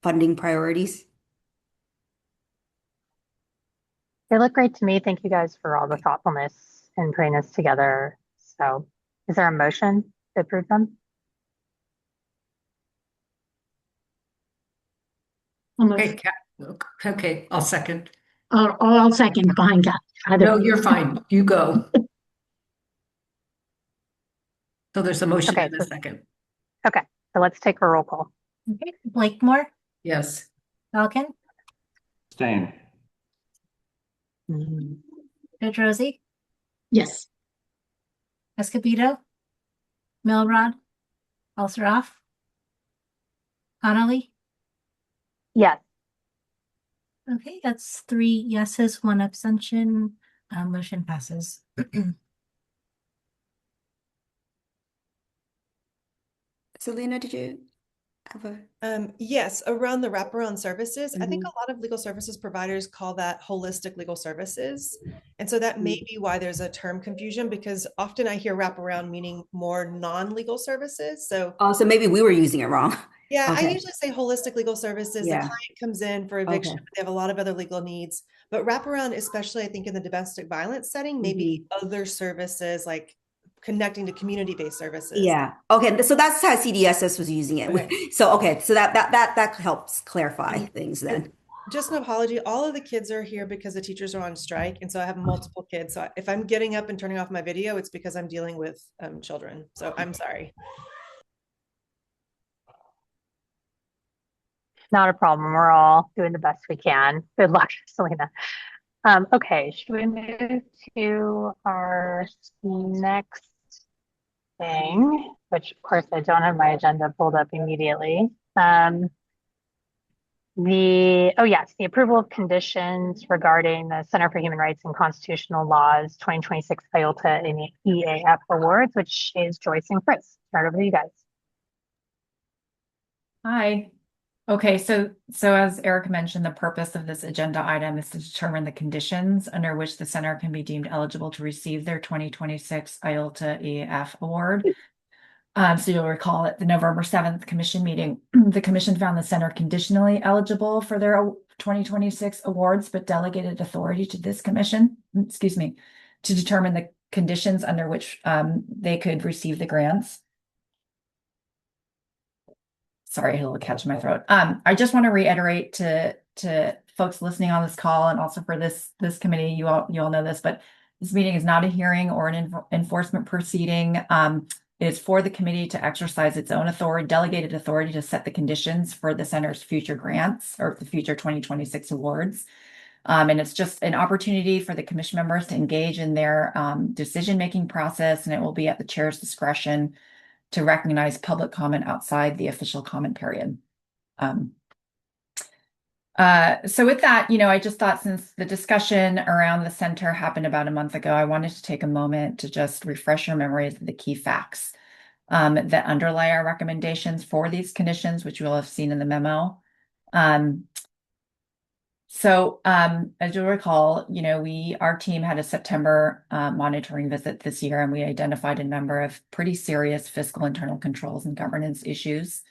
funding priorities? They look great to me. Thank you guys for all the thoughtfulness in putting this together. So is there a motion to approve them? Okay, I'll second. I'll second behind Kat. No, you're fine. You go. So there's a motion Okay, and a second. Okay, so let's take a roll call. Okay, Blakemore, Yes. Falcon, Abstain. Pedrosi, Yes. Escobedo, Milrod, Alsaroff, Connolly. Yes. Okay, that's 3 yeses, 1 abstention. Motion passes. Selena, did you have a? Yes, around the wraparound services. I think a lot of legal services providers call that holistic legal services. And so that may be why there's a term confusion, because often I hear wraparound meaning more non-legal services. So Oh, so maybe we were using it wrong. Yeah, I Okay. usually say holistic legal services. The Yeah. client comes in for eviction, Okay. but they have a lot of other legal needs. But wraparound, especially I think in the domestic violence setting, maybe other services like connecting to community-based services. Yeah. Okay. So that's how CDSS was using it. Okay. So okay. So that helps clarify things then. Just an apology. All of the kids are here because the teachers are on strike. And so I have multiple kids. So if I'm getting up and turning off my video, it's because I'm dealing with children. So I'm sorry. Not a problem. We're all doing the best we can. Good luck, Selena. Okay, should we move to our next thing, which of course I don't have my agenda pulled up immediately. The approval of conditions regarding the Center for Human Rights and Constitutional Law's 2026 IOLTA and EAF awards, which is Joyce and Chris. Start over to you guys. Hi. Okay, so as Erica mentioned, the purpose of this agenda item is to determine the conditions under which the center can be deemed eligible to receive their 2026 IOLTA EAF award. So you'll recall at the November 7th commission meeting, the commission found the center conditionally eligible for their 2026 awards, but delegated authority to this commission, to determine the conditions under which they could receive the grants. Sorry, a little catch in my throat. I just want to reiterate to folks listening on this call and also for this committee, you all know this, but this meeting is not a hearing or an enforcement proceeding. It is for the committee to exercise its own authority, delegated authority to set the conditions for the center's future grants or the future 2026 awards. And it's just an opportunity for the commission members to engage in their decision-making process, and it will be at the chair's discretion to recognize public comment outside the official comment period. So with that, I just thought since the discussion around the center happened about a month ago, I wanted to take a moment to just refresh your memories of the key facts that underlie our recommendations for these conditions, which you will have seen in the memo. As you'll recall, our team had a September monitoring visit this year, and we identified a number of pretty serious fiscal internal controls and governance issues.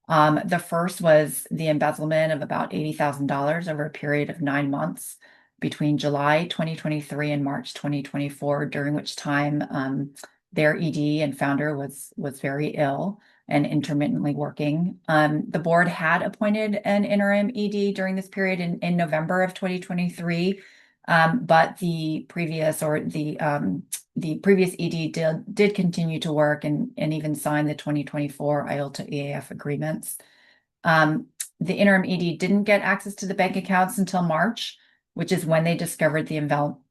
The first was the embezzlement of about $80,000 over a period of 9 months between July 2023 and March 2024, during which time their ED and founder was very ill and intermittently working. The board had appointed an interim ED during this period in November of 2023, but the previous ED did continue to work and even sign the 2024 IOLTA EAF agreements. The interim ED didn't get access to the bank accounts until March, which is when they discovered the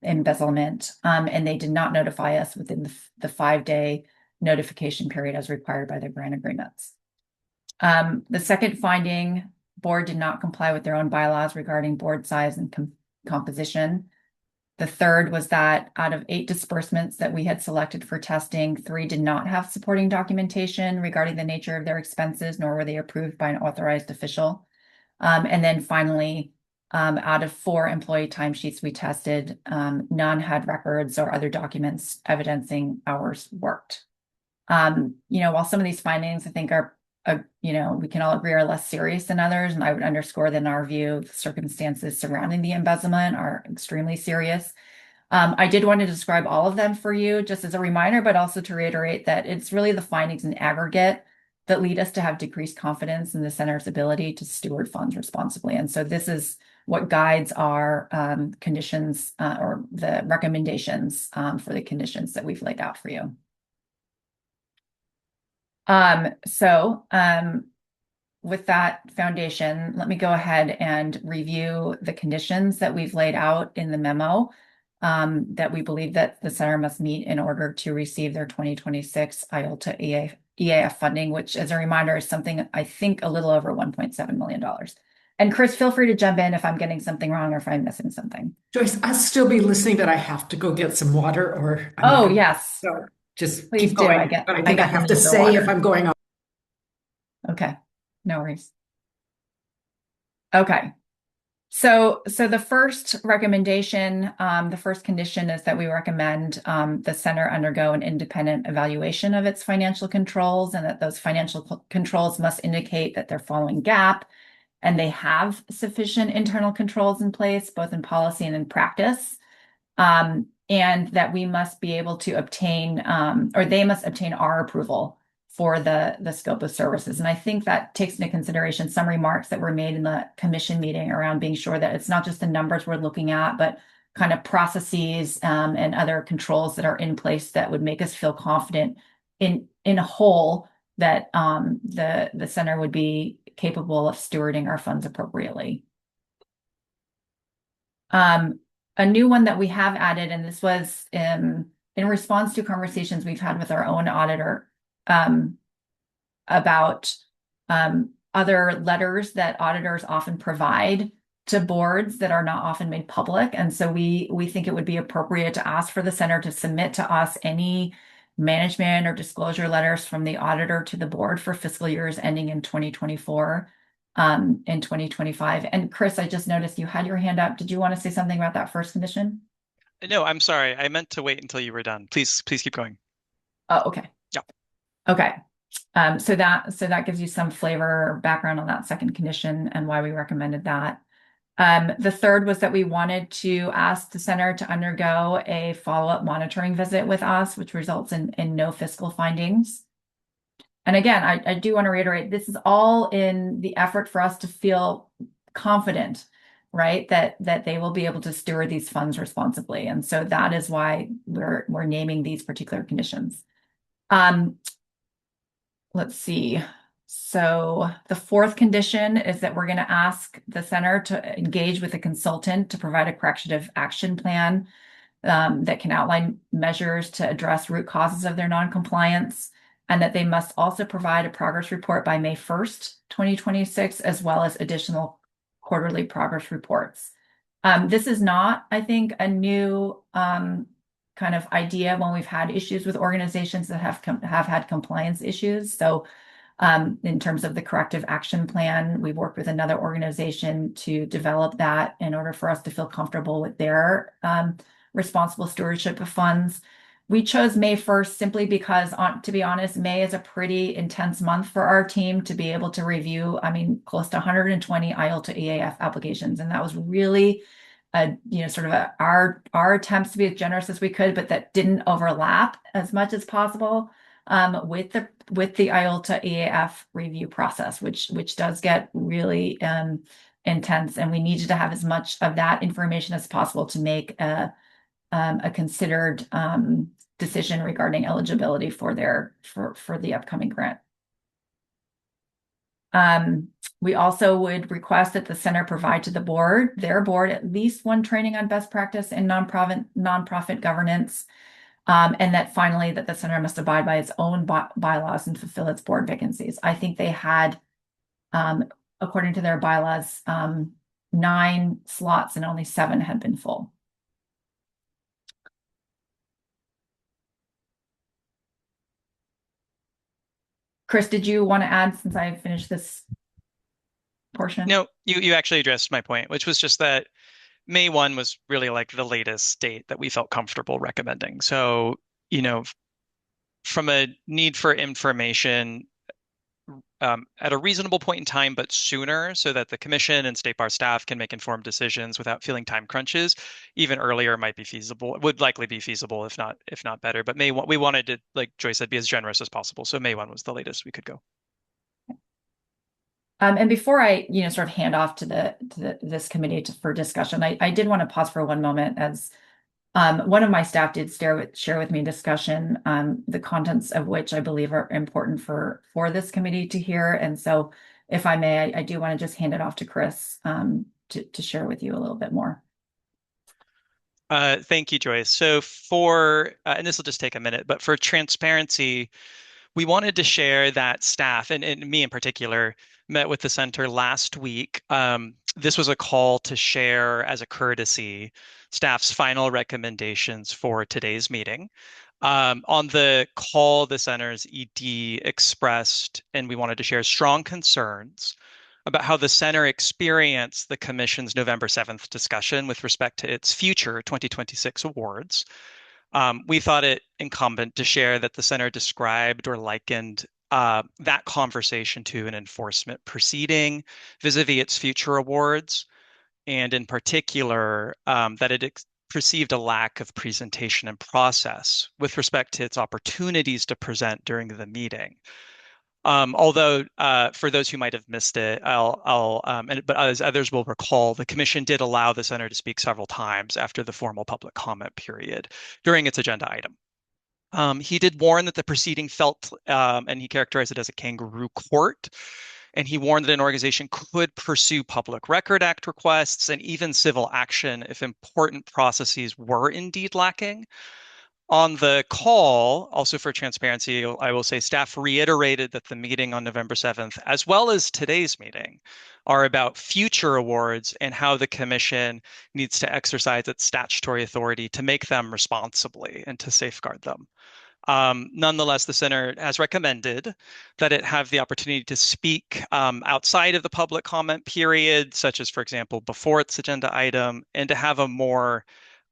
embezzlement, and they did not notify us within the 5-day notification period as required by their grant agreements. The second finding, board did not comply with their own bylaws regarding board size and composition. The third was that out of 8 disbursements that we had selected for testing, 3 did not have supporting documentation regarding the nature of their expenses, nor were they approved by an authorized official. And then finally, out of 4 employee timesheets we tested, none had records or other documents evidencing hours worked. While some of these findings I think are, we can all agree are less serious than others, and I would underscore that in our view, the circumstances surrounding the embezzlement are extremely serious. I did want to describe all of them for you just as a reminder, but also to reiterate that it's really the findings in aggregate that lead us to have decreased confidence in the center's ability to steward funds responsibly. And so this is what guides our conditions or the recommendations for the conditions that we've laid out for you. With that foundation, let me go ahead and review the conditions that we've laid out in the memo that we believe that the center must meet in order to receive their 2026 IOLTA EAF funding, which as a reminder is something I think a little over $1.7 million. And Chris, feel free to jump in if I'm getting something wrong or if I'm missing something. Joyce, I'll still be listening, but I have to go get some water or Yes. So just Please keep do. going. But I think I have to say if I'm going on. Okay, no worries. Okay, So the first recommendation, the first condition is that we recommend the center undergo an independent evaluation of its financial controls, and that those financial controls must indicate that they're following GAAP and they have sufficient internal controls in place, both in policy and in practice. And that we must be able to obtain, or they must obtain our approval for the scope of services. And I think that takes into consideration some remarks that were made in the commission meeting around being sure that it's not just the numbers we're looking at, but kind of processes and other controls that are in place that would make us feel confident in a whole that the center would be capable of stewarding our funds appropriately. A new one that we have added, and this was in response to conversations we've had with our own auditor about other letters that auditors often provide to boards that are not often made public. And so we think it would be appropriate to ask for the center to submit to us any management or disclosure letters from the auditor to the board for fiscal years ending in 2024 in 2025. And Chris, I just noticed you had your hand up. Did you want to say something about that first condition? No, I'm sorry. I meant to wait until you were done. Please keep going. Oh, okay. Yeah. Okay. So that gives you some flavor or background on that second condition and why we recommended that. The third was that we wanted to ask the center to undergo a follow-up monitoring visit with us, which results in no fiscal findings. And again, I do want to reiterate, this is all in the effort for us to feel confident, right, that they will be able to steward these funds responsibly. And so that is why we're naming these particular conditions. Let's see. So the fourth condition is that we're going to ask the center to engage with a consultant to provide a corrective action plan that can outline measures to address root causes of their noncompliance, and that they must also provide a progress report by May 1st, 2026, as well as additional quarterly progress reports. This is not, I think, a new kind of idea when we've had issues with organizations that have had compliance issues. So in terms of the corrective action plan, we've worked with another organization to develop that in order for us to feel comfortable with their responsible stewardship of funds. We chose May 1st simply because, to be honest, May is a pretty intense month for our team to be able to review, close to 120 IOLTA EAF applications. And that was really our attempts to be as generous as we could, but that didn't overlap as much as possible with the IOLTA EAF review process, which does get really intense, and we needed to have as much of that information as possible to make a considered decision regarding eligibility for the upcoming grant. We also would request that the center provide to their board, at least one training on best practice in nonprofit governance, and that finally that the center must abide by its own bylaws and fulfill its board vacancies. I think they had, according to their bylaws, 9 slots and only 7 had been full. Chris, did you want to add since I finished this portion? No, you actually addressed my point, which was just that May 1 was really like the latest date that we felt comfortable recommending. So, from a need for information at a reasonable point in time, but sooner, so that the commission and state bar staff can make informed decisions without feeling time crunches, even earlier might be feasible. It would likely be feasible, if not better. But May 1, we wanted to, like Joyce said, be as generous as possible. So May 1 was the latest we could go. And before I, sort of hand off to this committee for discussion, I did want to pause for one moment, as one of my staff did share with me discussion, the contents of which I believe are important for this committee to hear. And so, if I may, I do want to just hand it off to Chris to share with you a little bit more. Thank you, Joyce. So and this will just take a minute, but for transparency, we wanted to share that staff, and me in particular, met with the center last week. This was a call to share, as a courtesy, staff's final recommendations for today's meeting. On the call, the center's ED expressed, and we wanted to share strong concerns about how the center experienced the commission's November 7th discussion with respect to its future 2026 awards. We thought it incumbent to share that the center described or likened that conversation to an enforcement proceeding vis-a-vis its future awards, and in particular, that it perceived a lack of presentation and process with respect to its opportunities to present during the meeting. Although for those who might have missed it, but as others will recall, the commission did allow the center to speak several times after the formal public comment period during its agenda item. He did warn that the proceeding felt, and he characterized it as a kangaroo court, and he warned that an organization could pursue Public Record Act requests and even civil action if important processes were indeed lacking. On the call, also for transparency, I will say staff reiterated that the meeting on November 7th, as well as today's meeting, are about future awards and how the commission needs to exercise its statutory authority to make them responsibly and to safeguard them. Nonetheless, the center has recommended that it have the opportunity to speak outside of the public comment period, such as, for example, before its agenda item, and to have more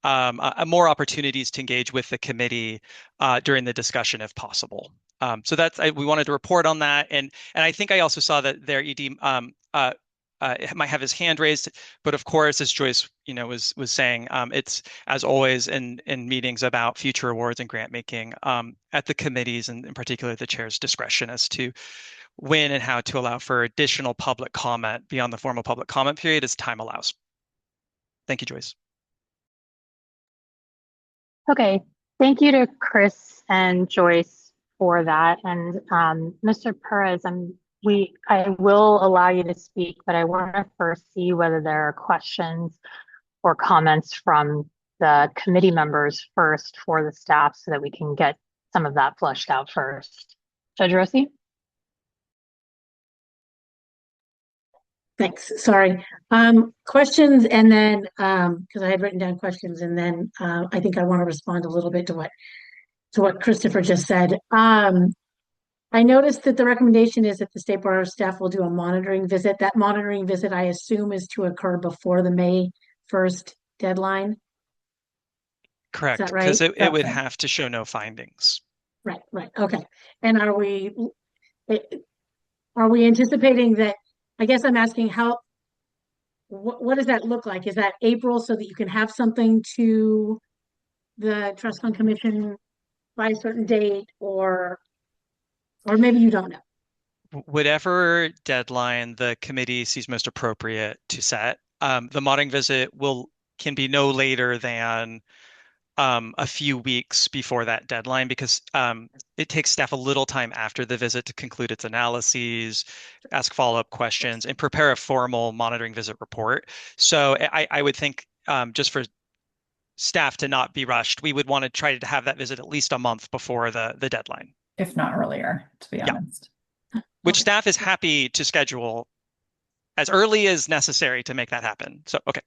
opportunities to engage with the committee during the discussion if possible. So we wanted to report on that, and I think I also saw that their ED might have his hand raised, but of course, as Joyce was saying, it's as always in meetings about future awards and grant making at the committees and in particular the chair's discretion as to when and how to allow for additional public comment beyond the formal public comment period as time allows. Thank you, Joyce. Okay, thank you to Chris and Joyce for that. And Mr. Perez, I will allow you to speak, but I want to first see whether there are questions or comments from the committee members first for the staff so that we can get some of that flushed out first. Judge Rossi? Thanks. Sorry. Questions, and then because I had written down questions, and then I think I want to respond a little bit to what Christopher just said. I noticed that the recommendation is that the State Bar staff will do a monitoring visit. That monitoring visit, I assume, is to occur before the May 1st deadline. Correct, is that right? Because it would have to show no findings. Right. Okay. And are we anticipating that? I guess I'm asking what does that look like? Is that April so that you can have something to the Trust Fund Commission by a certain date, or maybe you don't know? Whatever deadline the committee sees most appropriate to set, the monitoring visit can be no later than a few weeks before that deadline, because it takes staff a little time after the visit to conclude its analyses, ask follow-up questions, and prepare a formal monitoring visit report. So I would think just for staff to not be rushed, we would want to try to have that visit at least a month before the deadline. If not earlier, to be honest. Which staff is happy to schedule as early as necessary to make that happen. So, okay.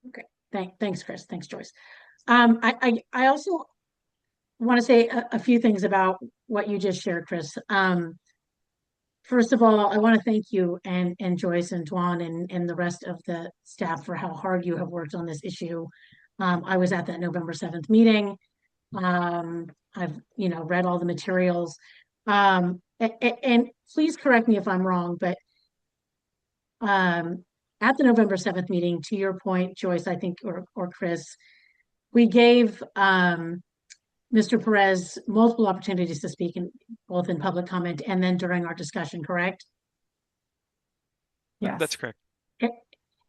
Okay. Thanks, Chris. Thanks, Joyce. I also want to say a few things about what you just shared, Chris. First of all, I want to thank you and Joyce and Dwan and the rest of the staff for how hard you have worked on this issue. I was at that November 7th meeting. I've read all the materials. And please correct me if I'm wrong, but at the November 7th meeting, to your point, Joyce, I think, or Chris, we gave Mr. Perez multiple opportunities to speak, both in public comment and then during our discussion, correct? Yes. That's correct.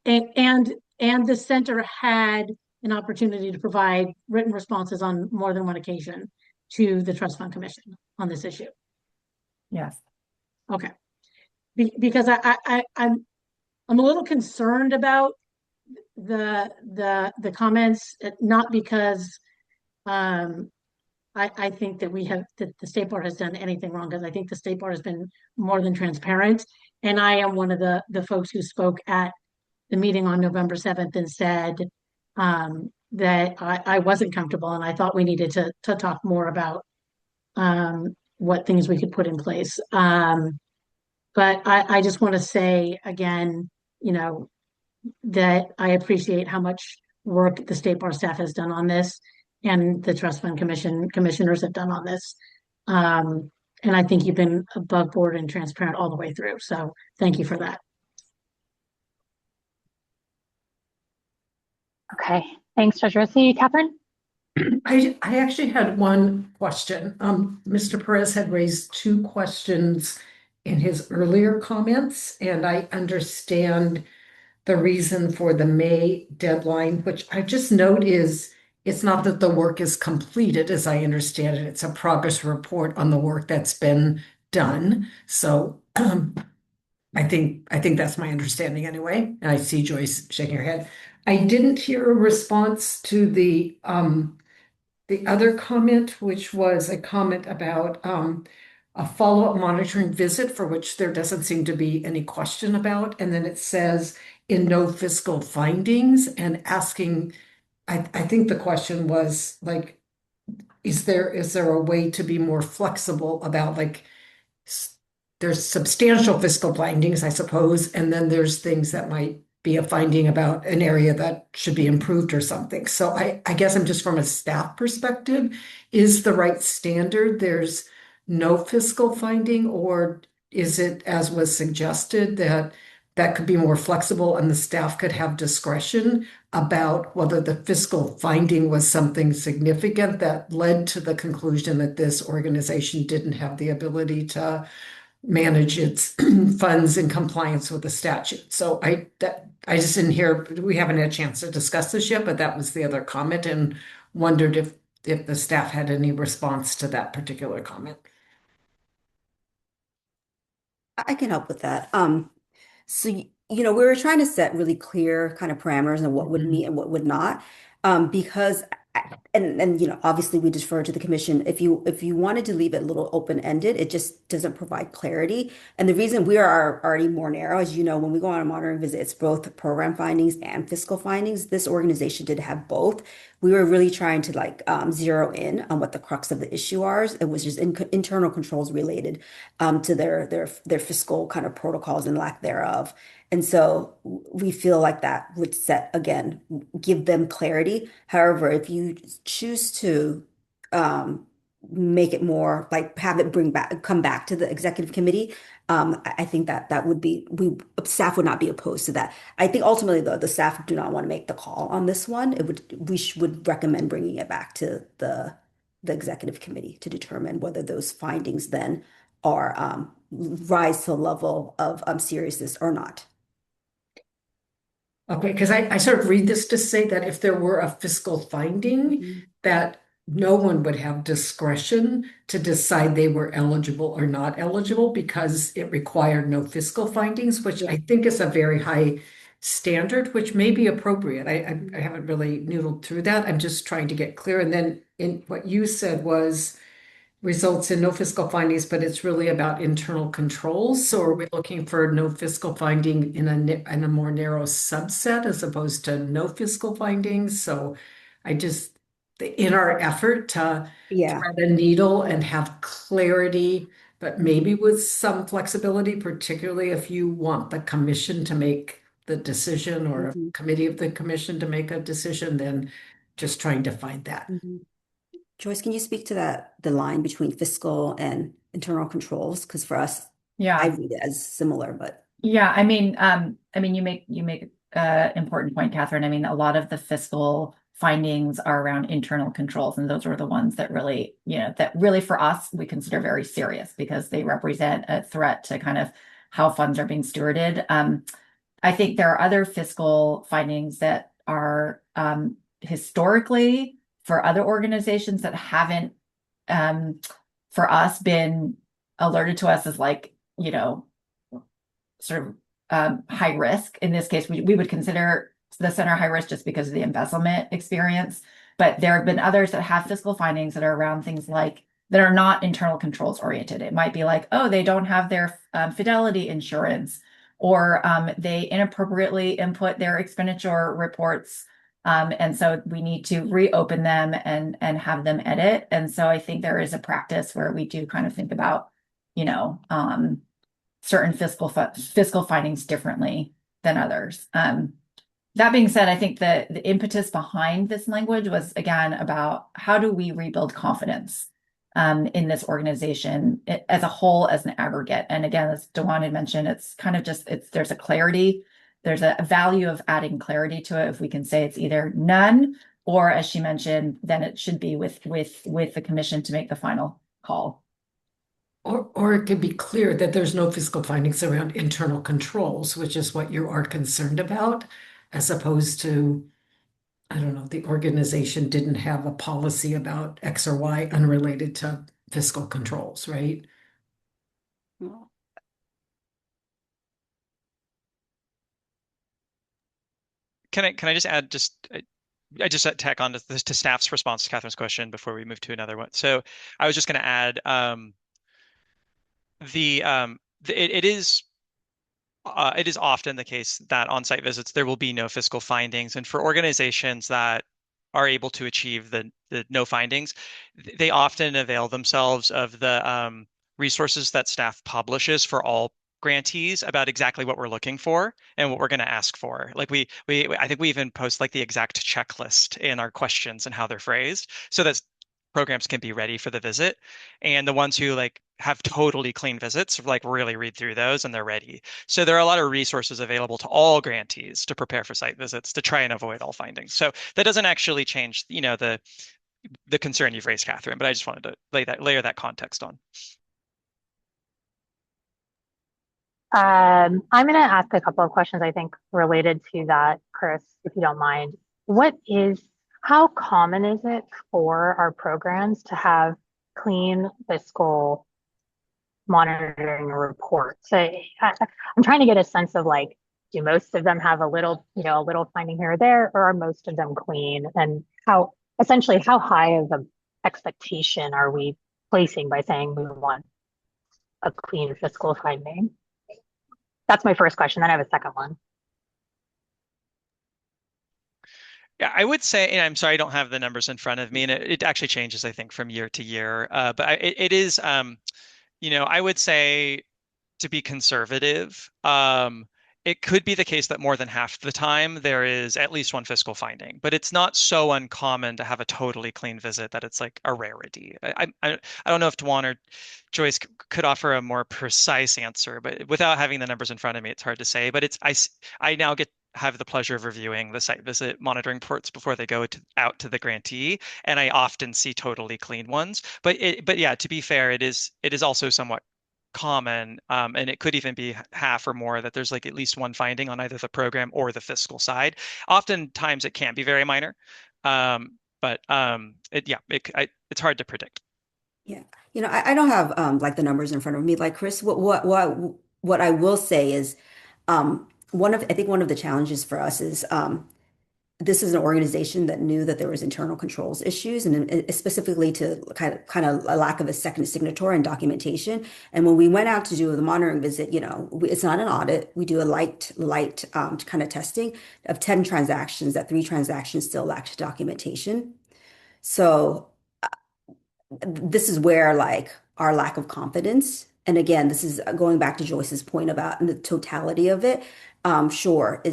And the center had an opportunity to provide written responses on more than one occasion to the Trust Fund Commission on this issue. Yes. Okay. Because I'm a little concerned about the comments, not because I think that the State Bar has done anything wrong, because I think the State Bar has been more than transparent. And I am one of the folks who spoke at the meeting on November 7th and said that I wasn't comfortable, and I thought we needed to talk more about what things we could put in place. But I just want to say again, that I appreciate how much work the State Bar staff has done on this and the Trust Fund commissioners have done on this. And I think you've been above board and transparent all the way through. So thank you for that. Okay, thanks, Treasurer. See, Catherine? I actually had one question. Mr. Perez had raised two questions in his earlier comments, and I understand the reason for the May deadline, which I just note is it's not that the work is completed, as I understand it. It's a progress report on the work that's been done. So I think that's my understanding anyway. And I see Joyce shaking her head. I didn't hear a response to the other comment, which was a comment about a follow-up monitoring visit for which there doesn't seem to be any question about. And then it says in no fiscal findings and asking, I think the question was like, is there a way to be more flexible about like, there's substantial fiscal findings, I suppose, and then there's things that might be a finding about an area that should be improved or something. So I guess I'm just from a staff perspective, is the right standard there's no fiscal finding, or is it, as was suggested, that could be more flexible and the staff could have discretion about whether the fiscal finding was something significant that led to the conclusion that this organization didn't have the ability to manage its funds in compliance with the statute. So I just didn't hear, we haven't had a chance to discuss this yet, but that was the other comment, and wondered if the staff had any response to that particular comment. I can help with that. So, we were trying to set really clear kind of parameters and what would meet and what would not, because obviously we defer to the commission. If you wanted to leave it a little open-ended, it just doesn't provide clarity. And the reason we are already more narrow, as you know, when we go on a monitoring visit, it's both program findings and fiscal findings. This organization did have both. We were really trying to zero in on what the crux of the issue are. It was just internal controls related to their fiscal kind of protocols and lack thereof. And so we feel like that would give them clarity. However, if you choose to make it more like have it come back to the executive committee, I think that would be, staff would not be opposed to that. I think ultimately though, the staff do not want to make the call on this one. We would recommend bringing it back to the executive committee to determine whether those findings then are rise to a level of seriousness or not. Okay, because I sort of read this to say that if there were a fiscal finding, that no one would have discretion to decide they were eligible or not eligible because it required no fiscal findings, which I think is a very high standard, which may be appropriate. I haven't really noodled through that. I'm just trying to get clear. And then in what you said was results in no fiscal findings, but it's really about internal controls. So are we looking for no fiscal finding in a more narrow subset as opposed to no fiscal findings? So in our effort to thread a needle and have clarity, but maybe with some flexibility, particularly if you want the commission to make the decision or a committee of the commission to make a decision, then just trying to find that. Joyce, can you speak to the line between fiscal and internal controls? Because for us, I read it as similar, but I mean, you make important point, Catherine. I mean, a lot of the fiscal findings are around internal controls, and those are the ones that really, for us, we consider very serious because they represent a threat to kind of how funds are being stewarded. I think there are other fiscal findings that are historically for other organizations that haven't, for us, been alerted to us as sort of high risk. In this case, we would consider the center high risk just because of the embezzlement experience. But there have been others that have fiscal findings that are around things like that are not internal controls oriented. It might be like, oh, they don't have their fidelity insurance, or they inappropriately input their expenditure reports. And so we need to reopen them and have them edit. And so I think there is a practice where we do kind of think about, certain fiscal findings differently than others. That being said, I think the impetus behind this language was, again, about how do we rebuild confidence in this organization as a whole, as an aggregate. And again, as Dewan had mentioned, it's kind of just, there's a clarity, there's a value of adding clarity to it. If we can say it's either none, or as she mentioned, then it should be with the commission to make the final call. Or it could be clear that there's no fiscal findings around internal controls, which is what you are concerned about, as opposed to, I don't know, the organization didn't have a policy about X or Y unrelated to fiscal controls, right? Can I just add I just tack on to staff's response to Catherine's question before we move to another one. So I was just going to add it is often the case that on-site visits there will be no fiscal findings, and for organizations that are able to achieve the no findings, they often avail themselves of the resources that staff publishes for all grantees about exactly what we're looking for and what we're going to ask for. Like I think we even post like the exact checklist in our questions and how they're phrased, so that programs can be ready for the visit. And the ones who like have totally clean visits like really read through those and they're ready. So there are a lot of resources available to all grantees to prepare for site visits to try and avoid all findings. So that doesn't actually change, the concern you've raised, Catherine, but I just wanted to layer that context on. I'm going to ask a couple of questions, I think, related to that, Chris, if you don't mind. How common is it for our programs to have clean fiscal monitoring reports? So I'm trying to get a sense of like, do most of them have a little finding here or there, or are most of them clean? And how high of an expectation are we placing by saying we want a clean fiscal finding? That's my first question. Then I have a second one. Yeah, I would say, and I'm sorry, I don't have the numbers in front of me, and it actually changes, I think, from year to year. But it is, I would say, to be conservative, it could be the case that more than half the time there is at least one fiscal finding, but it's not so uncommon to have a totally clean visit that it's like a rarity. I don't know if Dewan or Joyce could offer a more precise answer, but without having the numbers in front of me, it's hard to say. But I now have the pleasure of reviewing the site visit monitoring reports before they go out to the grantee, and I often see totally clean ones. But yeah, to be fair, it is also somewhat common, and it could even be half or more that there's like at least one finding on either the program or the fiscal side. Oftentimes it can be very minor, but it's hard to predict. Yeah, I don't have like the numbers in front of me, like Chris. What I will say is, I think one of the challenges for us is this is an organization that knew that there was internal controls issues, and specifically to kind of a lack of a second signature and documentation. And when we went out to do the monitoring visit, it's not an audit. We do a light kind of testing of 10 transactions. That 3 transactions still lacked documentation. So this is where like our lack of confidence. And again, this is going back to Joyce's point about the totality of it. Sure,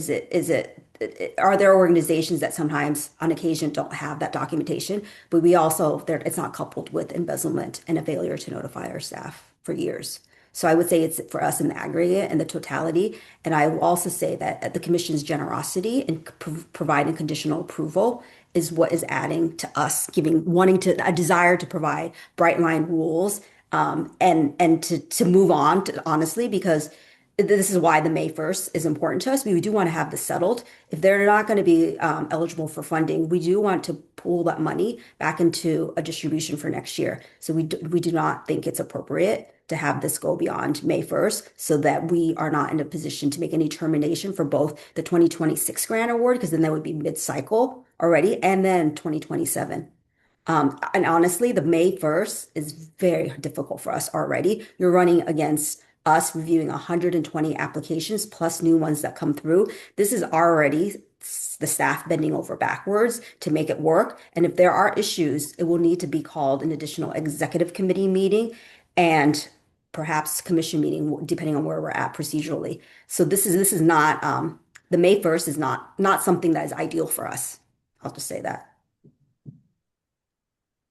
are there organizations that sometimes on occasion don't have that documentation, but it's not coupled with embezzlement and a failure to notify our staff for years. So I would say it's for us in the aggregate and the totality. And I will also say that the commission's generosity in providing conditional approval is what is adding to us wanting a desire to provide bright line rules, and to move on honestly, because this is why the May 1st is important to us. We do want to have this settled. If they're not going to be eligible for funding, we do want to pool that money back into a distribution for next year. So we do not think it's appropriate to have this go beyond May 1st, so that we are not in a position to make any termination for both the 2026 grant award, because then that would be mid-cycle already, and then 2027. And honestly, the May 1st is very difficult for us already. You're running against us reviewing 120 applications plus new ones that come through. This is already the staff bending over backwards to make it work. And if there are issues, it will need to be called an additional executive committee meeting. And perhaps commission meeting, depending on where we're at procedurally. So this is not the May 1st is not something that is ideal for us. I'll just say that.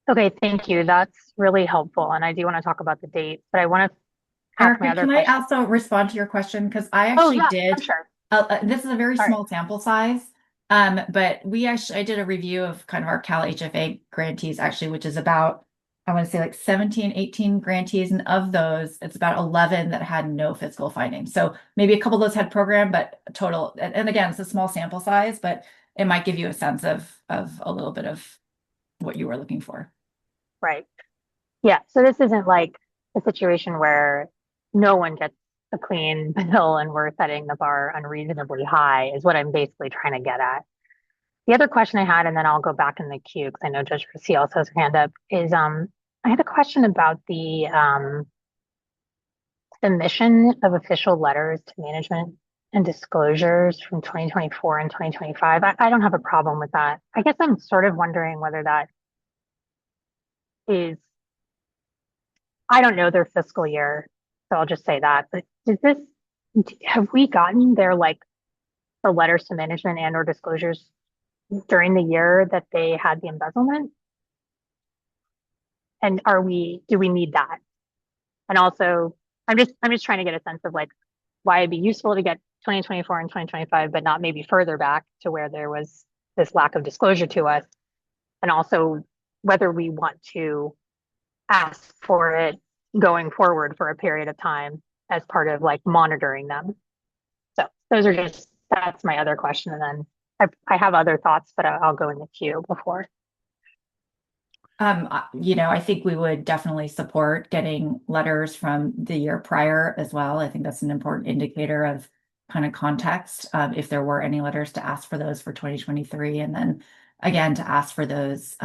Okay, thank you. That's really helpful. And I do want to talk about the dates, but I want to ask my Erica, other can I question. also respond to your question? Because I Oh, actually yeah, did. sure. This is a very Sorry. small sample size. But I did a review of kind of our Cal HFA grantees actually, which is about, I want to say like 17, 18 grantees. And of those, it's about 11 that had no fiscal findings. So maybe a couple of those had program, but total, and again, it's a small sample size, but it might give you a sense of a little bit of what you were looking for. Right. Yeah. So this isn't like a situation where no one gets a clean bill and we're setting the bar unreasonably high, is what I'm basically trying to get at. The other question I had, and then I'll go back in the queue because I know Judge Christie also has her hand up, is I had a question about the submission of official letters to management and disclosures from 2024 and 2025. I don't have a problem with that. I guess I'm sort of wondering whether that is, I don't know their fiscal year, so I'll just say that. But have we gotten their the letters to management and or disclosures during the year that they had the embezzlement? And do we need that? And also, I'm just trying to get a sense of why it'd be useful to get 2024 and 2025, but not maybe further back to where there was this lack of disclosure to us. And also whether we want to ask for it going forward for a period of time as part of monitoring them. So that's my other question. And then I have other thoughts, but I'll go in the queue before. I think we would definitely support getting letters from the year prior as well. I think that's an important indicator of kind of context, if there were any letters to ask for those for 2023, and then again to ask for those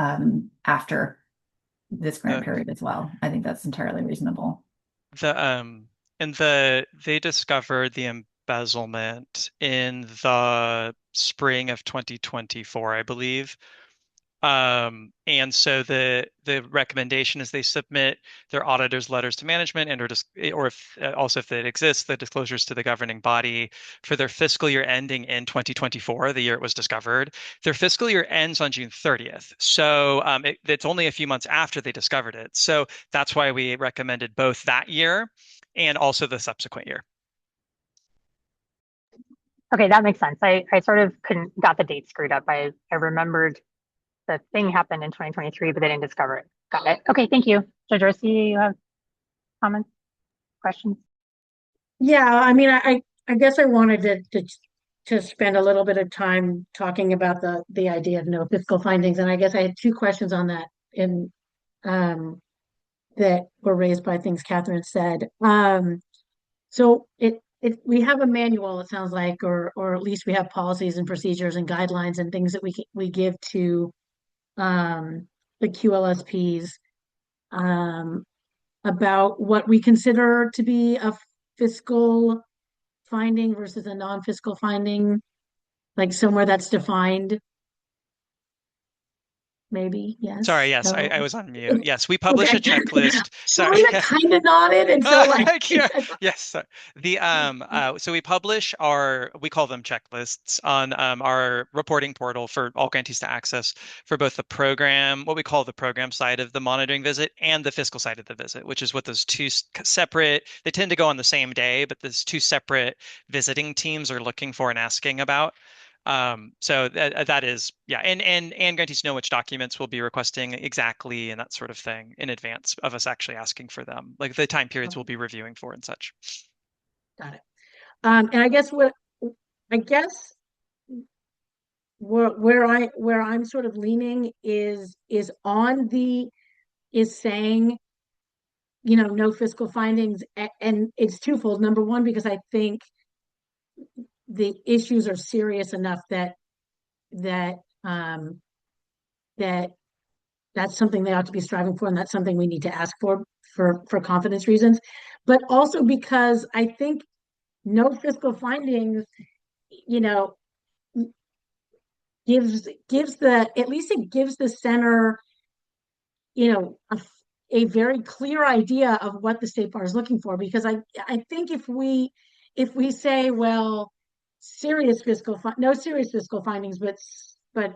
after this grant period as well. I think that's entirely reasonable. They discovered the embezzlement in the spring of 2024, I believe. And so the recommendation is they submit their auditors' letters to management or if it exists, the disclosures to the governing body for their fiscal year ending in 2024, the year it was discovered. Their fiscal year ends on June 30th. So it's only a few months after they discovered it. So that's why we recommended both that year and also the subsequent year. Okay, that makes sense. I sort of got the date screwed up. I remembered the thing happened in 2023, but they didn't discover it. Got it. Okay, thank you. Judge Orsi, you have comments, questions? Yeah, I mean, I guess I wanted to spend a little bit of time talking about the idea of no fiscal findings, and I guess I had two questions on that in that were raised by things Catherine said. So we have a manual, it sounds like, or at least we have policies and procedures and guidelines and things that we give to the QLSPs about what we consider to be a fiscal finding versus a non-fiscal finding, like somewhere that's defined. Maybe, yes. Sorry, yes, no? I was on mute. Yes, we publish a checklist. Sorry, I kind of nodded, and so yes. So we publish we call them checklists on our reporting portal for all grantees to access for both the program, what we call the program side of the monitoring visit, and the fiscal side of the visit, which is what those two separate. They tend to go on the same day, but those two separate visiting teams are looking for and asking about. So that is, yeah, and grantees know which documents we'll be requesting exactly and that sort of thing in advance of us actually asking for them, like the time periods we'll be reviewing for and such. Got it. And I guess where I'm sort of leaning is saying, no fiscal findings, and it's twofold. Number one, because I think the issues are serious enough that that's something they ought to be striving for, and that's something we need to ask for confidence reasons. But also because I think no fiscal findings, gives the center, a very clear idea of what the state bar is looking for, because I think if we say, well, no serious fiscal findings, but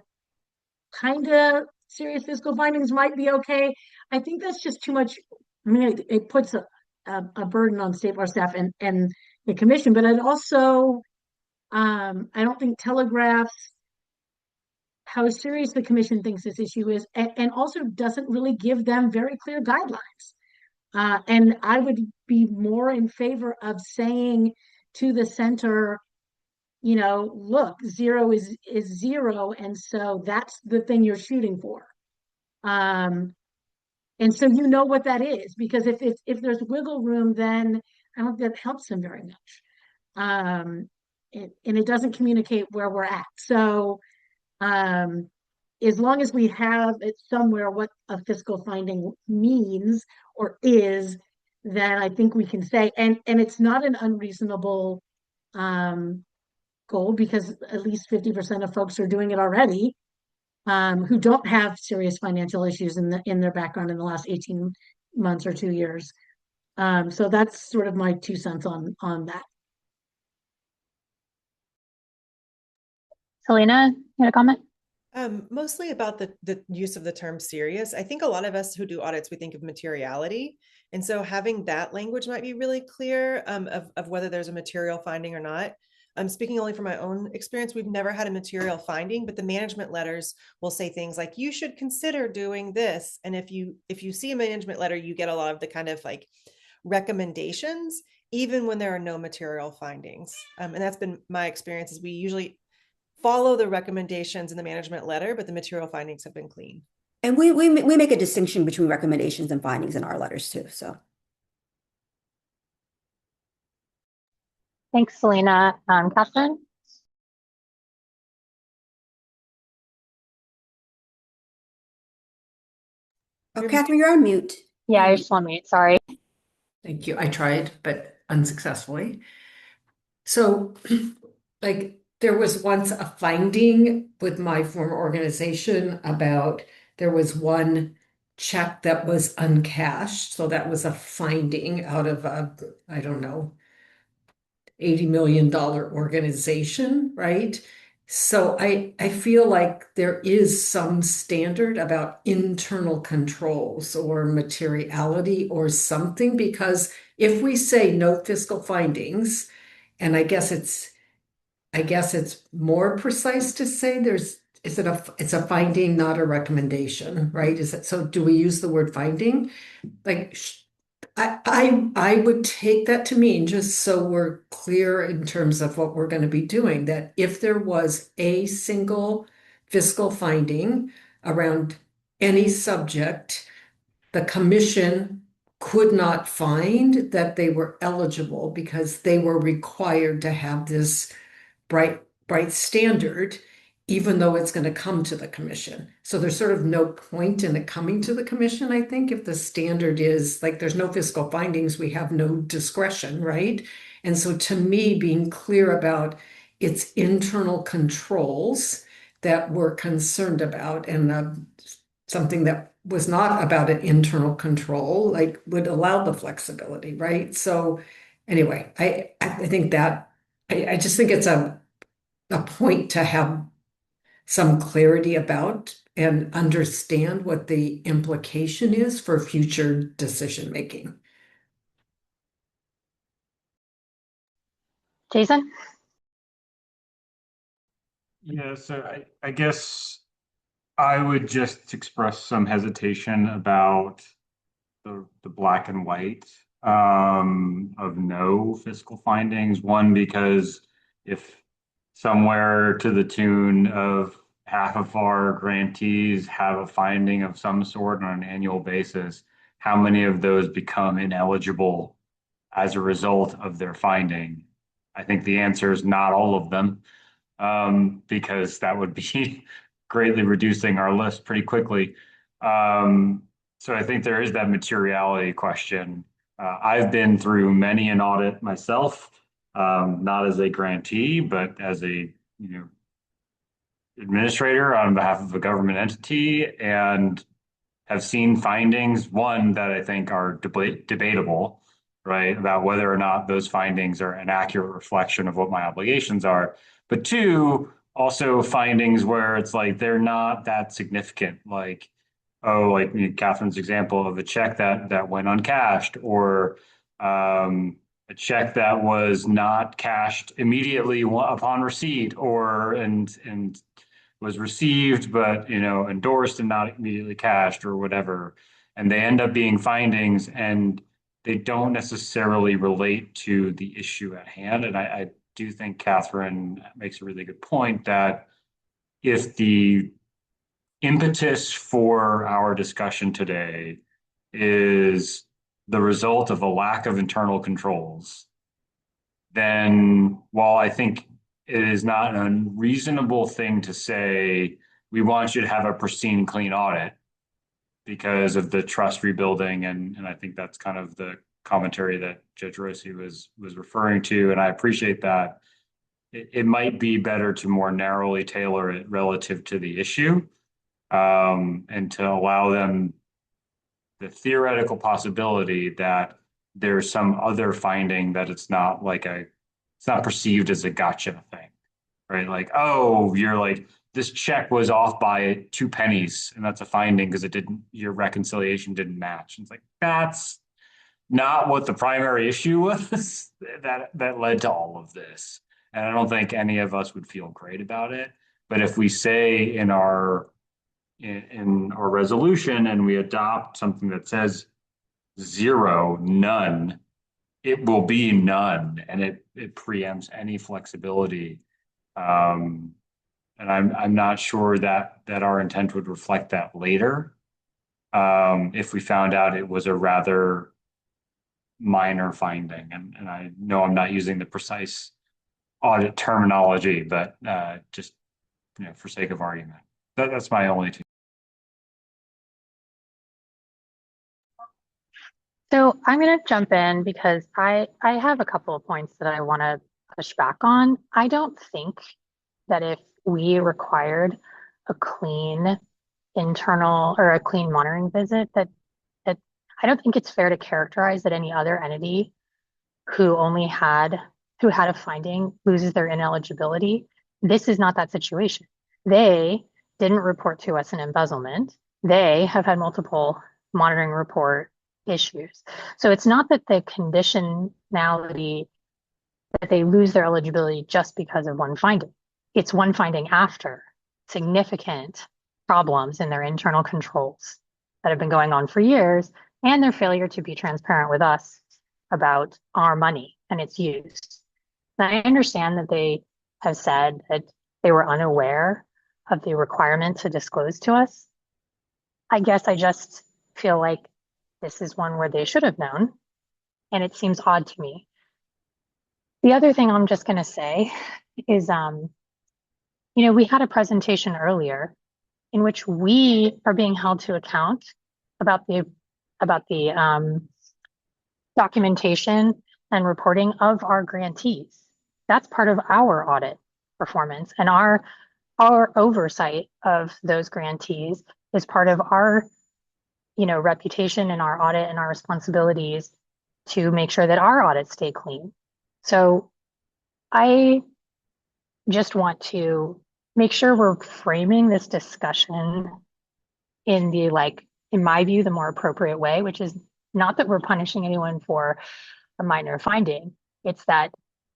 kind of serious fiscal findings might be okay. I think that's just too much. I mean, it puts a burden on state bar staff and the commission, but it also, I don't think telegraphs how serious the commission thinks this issue is, and also doesn't really give them very clear guidelines. And I would be more in favor of saying to the center, look, zero is zero, and so that's the thing you're shooting for. And so what that is, because if there's wiggle room, then I don't think that helps them very much. And it doesn't communicate where we're at. So as long as we have it somewhere what a fiscal finding means or is, then I think we can say, and it's not an unreasonable goal, because at least 50% of folks are doing it already, who don't have serious financial issues in their background in the last 18 months or 2 years. So that's sort of my 2 cents on that. Selena, you had a comment? Mostly about the use of the term serious. I think a lot of us who do audits, we think of materiality. And so having that language might be really clear of whether there's a material finding or not. I'm speaking only from my own experience. We've never had a material finding, but the management letters will say things like, you should consider doing this. And if you see a management letter, you get a lot of the kind of like recommendations, even when there are no material findings. And that's been my experience, is we usually follow the recommendations in the management letter, but the material findings have been clean. And we make a distinction between recommendations and findings in our letters too. So Thanks, Selena. Catherine? oh, Catherine, you're on mute. Yeah, I just want to mute. Sorry. Thank you. I tried, but unsuccessfully. So, like, there was once a finding with my former organization about there was one check that was uncashed. So that was a finding out of a, I don't know, $80 million organization, right? So I feel like there is some standard about internal controls or materiality or something, because if we say no fiscal findings, and I guess it's more precise to say it's a finding, not a recommendation, right? Is it, so do we use the word finding? Like, I would take that to mean, just so we're clear in terms of what we're going to be doing, that if there was a single fiscal finding around any subject, the commission could not find that they were eligible because they were required to have this bright standard, even though it's going to come to the commission. So there's sort of no point in it coming to the commission, I think, if the standard is like, there's no fiscal findings, we have no discretion, right? And so to me, being clear about its internal controls that we're concerned about, and something that was not about an internal control, like, would allow the flexibility, right? So anyway, I think that, I just think it's a point to have some clarity about and understand what the implication is for future decision making. Jason? Yeah, so I guess I would just express some hesitation about the black and white of no fiscal findings. One, because if somewhere to the tune of half of our grantees have a finding of some sort on an annual basis, how many of those become ineligible as a result of their finding? I think the answer is not all of them, because that would be greatly reducing our list pretty quickly. So I think there is that materiality question. I've been through many an audit myself, not as a grantee, but as a administrator on behalf of a government entity, and have seen findings, one, that I think are debatable, right, about whether or not those findings are an accurate reflection of what my obligations are. But two, also findings where it's like they're not that significant, like, oh, like Catherine's example of a check that went uncashed, or a check that was not cashed immediately upon receipt, or and was received but endorsed and not immediately cashed, or whatever. And they end up being findings, and they don't necessarily relate to the issue at hand. And I do think Catherine makes a really good point that if the impetus for our discussion today is the result of a lack of internal controls, then while I think it is not an unreasonable thing to say, we want you to have a pristine, clean audit because of the trust rebuilding. And I think that's kind of the commentary that Judge Rossi was referring to. And I appreciate that. It might be better to more narrowly tailor it relative to the issue, and to allow them the theoretical possibility that there's some other finding that it's not perceived as a gotcha thing, right? Like, oh, you're like, this check was off by 2 pennies, and that's a finding because your reconciliation didn't match. And it's like, that's not what the primary issue was that led to all of this. And I don't think any of us would feel great about it. But if we say in our resolution and we adopt something that says 0, none, it will be none, and it preempts any flexibility. And I'm not sure that our intent would reflect that later, if we found out it was a rather minor finding. And I know I'm not using the precise audit terminology, but just for sake of argument, that's my only two. So I'm going to jump in because I have a couple of points that I want to push back on. I don't think that if we required a clean internal or a clean monitoring visit, that I don't think it's fair to characterize that any other entity who had a finding loses their ineligibility. This is not that situation. They didn't report to us an embezzlement. They have had multiple monitoring report issues. So it's not that the conditionality that they lose their eligibility just because of one finding. It's one finding after significant problems in their internal controls that have been going on for years, and their failure to be transparent with us about our money and its use. And I understand that they have said that they were unaware of the requirement to disclose to us. I guess I just feel like this is one where they should have known, and it seems odd to me. The other thing I'm just going to say is, we had a presentation earlier in which we are being held to account about the documentation and reporting of our grantees. That's part of our audit performance, and our oversight of those grantees is part of our reputation and our audit and our responsibilities to make sure that our audits stay clean. So I just want to make sure we're framing this discussion in in my view, the more appropriate way, which is not that we're punishing anyone for a minor finding. It's that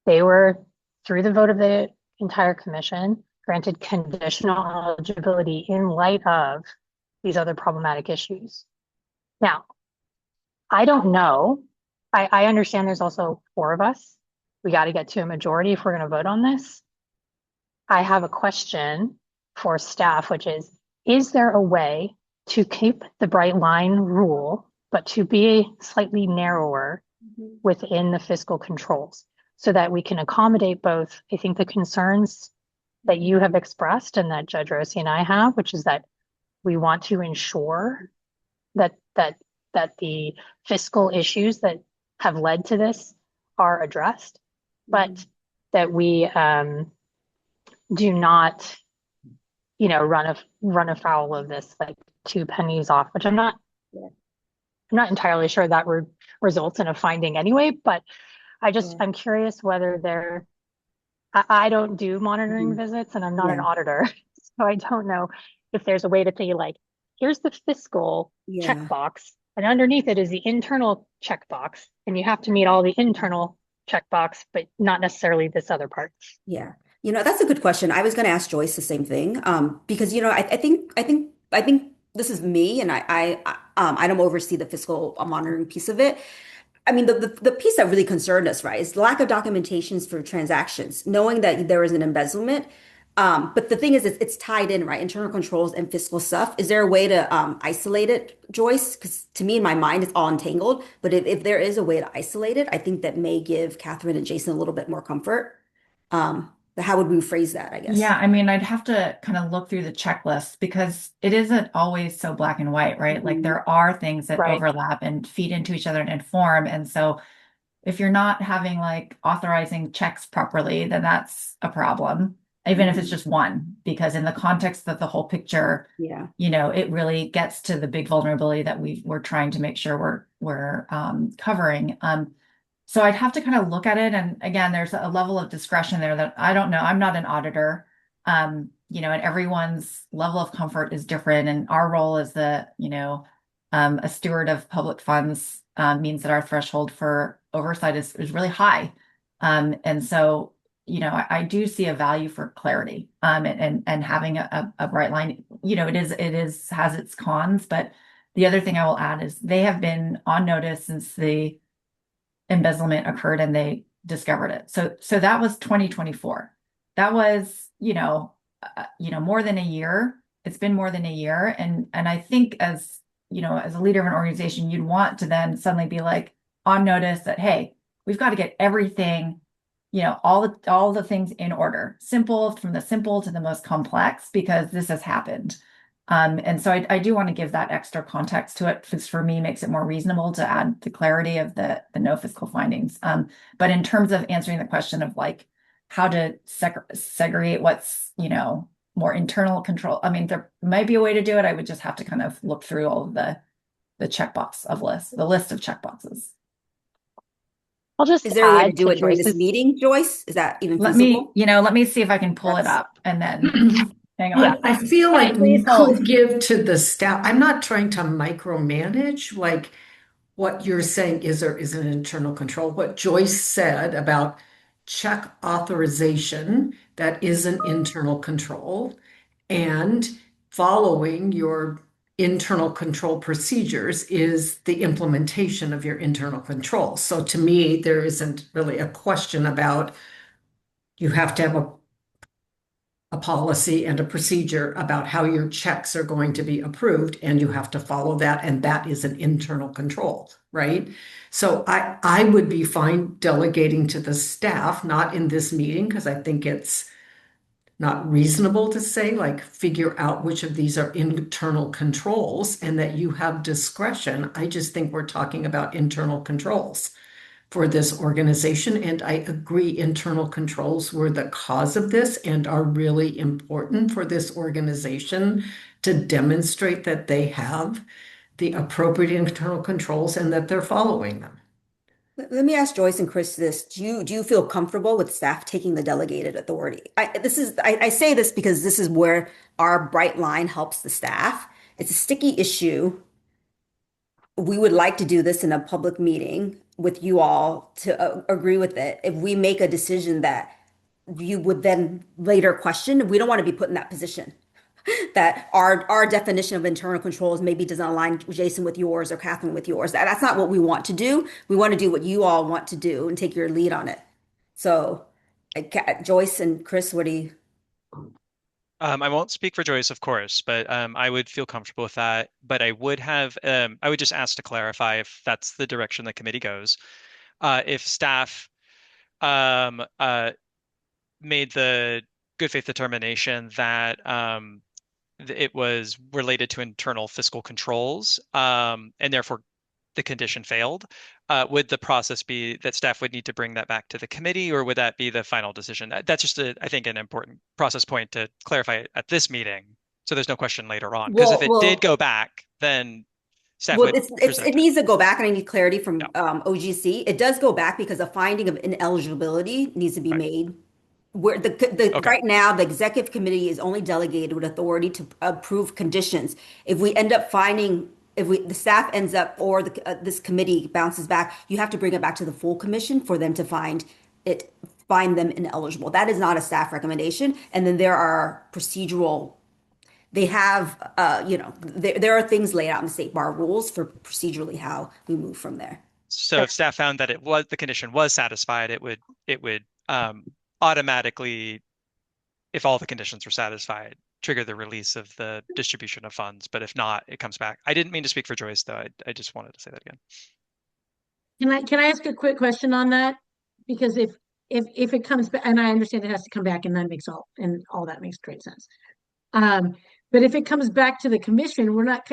they were, through the vote of the entire commission, granted conditional eligibility in light of these other problematic issues. Now, I don't know. I understand there's also 4 of us. We got to get to a majority if we're going to vote on this. I have a question for staff, which is there a way to keep the bright line rule, but to be slightly narrower within the fiscal controls so that we can accommodate both, I think, the concerns that you have expressed and that Judge Rossi and I have, which is that we want to ensure that the fiscal issues that have led to this are addressed, but that we do not, run afoul of this 2 pennies off, which I'm not entirely sure that results in a finding anyway, but I'm curious whether I don't do monitoring visits and I'm not an auditor. So I don't know if there's a way to say like, here's the fiscal checkbox and underneath it is the internal checkbox and you have to meet all the internal checkbox, but not necessarily this other part. Yeah. That's a good question. I was going to ask Joyce the same thing. Because I think this is me, and I don't oversee the fiscal monitoring piece of it. I mean, the piece that really concerned us, right, is lack of documentations for transactions, knowing that there is an embezzlement. But the thing is, it's tied in, right? Internal controls and fiscal stuff. Is there a way to isolate it, Joyce? Because to me, in my mind, it's all entangled. But if there is a way to isolate it, I think that may give Catherine and Jason a little bit more comfort. But how would we phrase that, I guess? Yeah, I mean, I'd have to kind of look through the checklist because it isn't always so black and white, right? Like there are things that overlap and feed into each other and inform. And so if you're not having like authorizing checks properly, then that's a problem, even if it's just one, because in the context of the whole picture, it really gets to the big vulnerability that we're trying to make sure we're covering. So I'd have to kind of look at it. And again, there's a level of discretion there that I don't know. I'm not an auditor, and everyone's level of comfort is different. And our role as a steward of public funds means that our threshold for oversight is really high. And so, I do see a value for clarity and having a bright line. It has its cons, but the other thing I will add is they have been on notice since the embezzlement occurred and they discovered it. So that was 2024. That was, more than a year. It's been more than a year. And I think as a leader of an organization, you'd want to then suddenly be like on notice that, hey, we've got to get everything, all the things in order, from the simple to the most complex, because this has happened. And so I do want to give that extra context to it, because for me, makes it more reasonable to add the clarity of the no fiscal findings. But in terms of answering the question of like how to segregate what's, more internal control, I mean, there might be a way to do it. I would just have to kind of look through all of the list of checkboxes. I'll just Is there a way to add do it during this Joyce's meeting, Joyce? Is that even Let feasible? let me see if I can pull it up and then hang on. I feel like we Please hold. could give to the staff. I'm not trying to micromanage, like what you're saying is or isn't internal control. What Joyce said about check authorization, that is an internal control, and following your internal control procedures is the implementation of your internal control. So to me, there isn't really a question about you have to have a policy and a procedure about how your checks are going to be approved, and you have to follow that, and that is an internal control, right? So I would be fine delegating to the staff, not in this meeting, because I think it's not reasonable to say, like, figure out which of these are internal controls and that you have discretion. I just think we're talking about internal controls for this organization. And I agree, internal controls were the cause of this and are really important for this organization to demonstrate that they have the appropriate internal controls and that they're following them. Let me ask Joyce and Chris this. Do you feel comfortable with staff taking the delegated authority? I say this because this is where our bright line helps the staff. It's a sticky issue. We would like to do this in a public meeting with you all to agree with it. If we make a decision that you would then later question, we don't want to be put in that position. That our definition of internal controls maybe doesn't align, Jason, with yours or Catherine with yours. That's not what we want to do. We want to do what you all want to do and take your lead on it. So, Joyce and Chris, what do you? I won't speak for Joyce, of course, but I would feel comfortable with that. But I would just ask to clarify if that's the direction the committee goes. If staff made the good faith determination that it was related to internal fiscal controls, and therefore the condition failed, would the process be that staff would need to bring that back to the committee, or would that be the final decision? That's just, I think, an important process point to clarify at this meeting. So there's no question later on. Because if it did go back, then staff well, would it present needs to go back, and I need clarity from Yeah. OGC. It does go back because a finding of ineligibility needs to be Right. made. Where Okay. right now the executive committee is only delegated with authority to approve conditions. If we end up finding, the staff ends up, or this committee bounces back, you have to bring it back to the full commission for them to find them ineligible. That is not a staff recommendation. And then there are procedural. They have, there are things laid out in the state bar rules for procedurally how we move from there. So if staff found that the condition was satisfied, it would automatically, if all the conditions were satisfied, trigger the release of the distribution of funds. But if not, it comes back. I didn't mean to speak for Joyce, though. I just wanted to say that again. Can I ask a quick question on that? Because if it comes back, and I understand it has to come back, and that makes all that makes great sense. But if it comes back to the commission,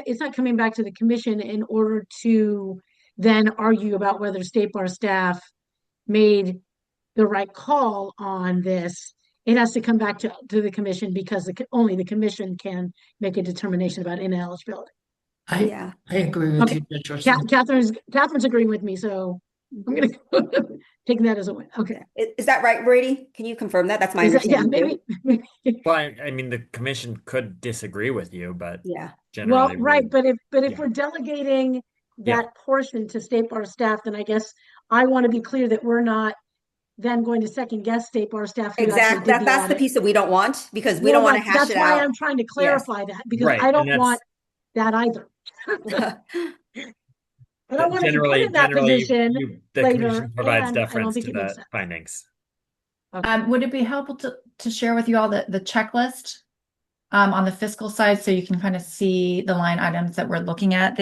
it's not coming back to the commission in order to then argue about whether state bar staff made the right call on this. It has to come back to the commission because only the commission can make a determination about ineligibility. I agree with you, Judge. Catherine's agreeing with me, so I'm gonna take that as a win. Okay. Is that right, Brady? Can you confirm that? That's my understanding. Yeah, maybe. Well, I mean, the commission could disagree with you, but Yeah. generally, Well, right, but if yeah. we're delegating that Yeah. portion to state bar staff, then I guess I want to be clear that we're not then going to second guess state bar staff. Who actually Exactly. did the That's the audit. piece that we don't want, because we don't want to hash That's it why out. I'm trying to clarify that, because Right, I don't and want that either. I don't want to be put in that position the later, commission provides and I don't deference think to it makes the sense. findings. Would it be helpful to share with you all the checklist on the fiscal side, so you can kind of see the line items that we're looking at?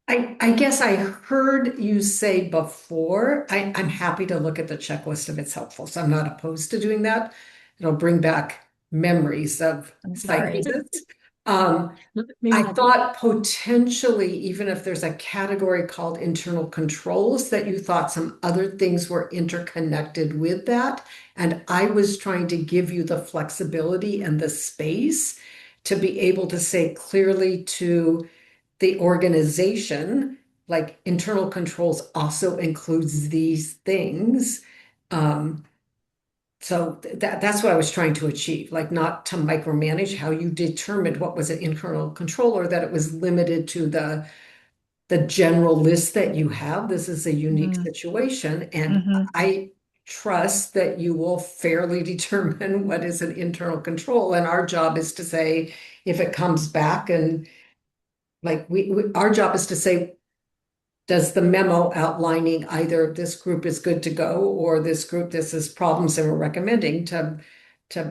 I guess I heard you say before, I'm happy to look at the checklist if it's helpful. So I'm not opposed to doing that. It'll bring back memories of site visits. I thought potentially, even if there's a category called internal controls, that you thought some other things were interconnected with that. And I was trying to give you the flexibility and the space to be able to say clearly to the organization, like internal controls also includes these things. So that's what I was trying to achieve, like not to micromanage how you determined what was an internal control, or that it was limited to the general list that you have. This is a unique situation, and I trust that you will fairly determine what is an internal control. And our job is to say, if it comes back, and like our job is to say, does the memo outlining either this group is good to go, or this group, this is problems and we're recommending, to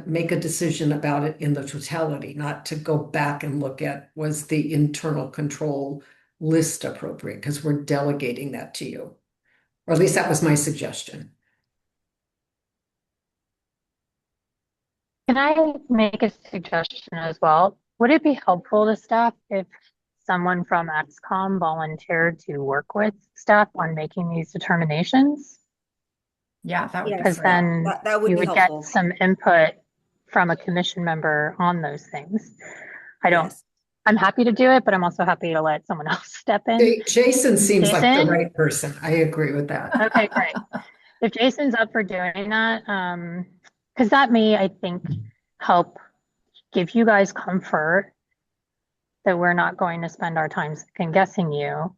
make a decision about it in the totality, not to go back and look at, was the internal control list appropriate, because we're delegating that to you. Or at least that was my suggestion. Can I make a suggestion as well? Would it be helpful to staff if someone from XCOM volunteered to work with staff on making these determinations? Yeah, that would be Because great. then that would you be would helpful. get some input from a commission member on those things. I'm happy to do it, but I'm also happy to let someone else step in. Jason seems like the Jason? right person. I agree with that. Okay, great. If Jason's up for doing that, because that may, I think, help give you guys comfort that we're not going to spend our time second guessing you,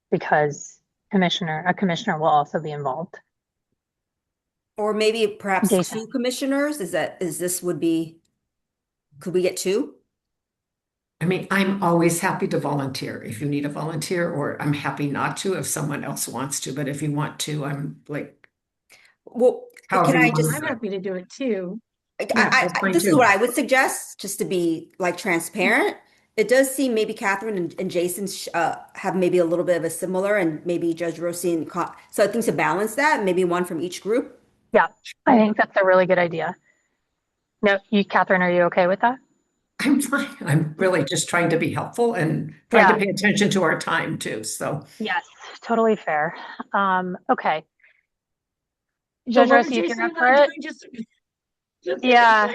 because a commissioner will also be involved. Or maybe perhaps Jason. 2 commissioners. Could we get 2? I mean, I'm always happy to volunteer if you need a volunteer, or I'm happy not to if someone else wants to. But if you want to, I'm like, well, I'm happy to do it too. This is what I would suggest, just to be like transparent. It does seem maybe Catherine and Jason have maybe a little bit of a similar, and maybe Judge Rossi. So I think to balance that, maybe one from each group. Yeah, I think that's a really good idea. No, Catherine, are you okay with that? I'm fine. I'm really just trying to be helpful and trying to pay attention to our time too. So yes, totally fair. Okay. Judge Rossi, if you're up for it. Yeah.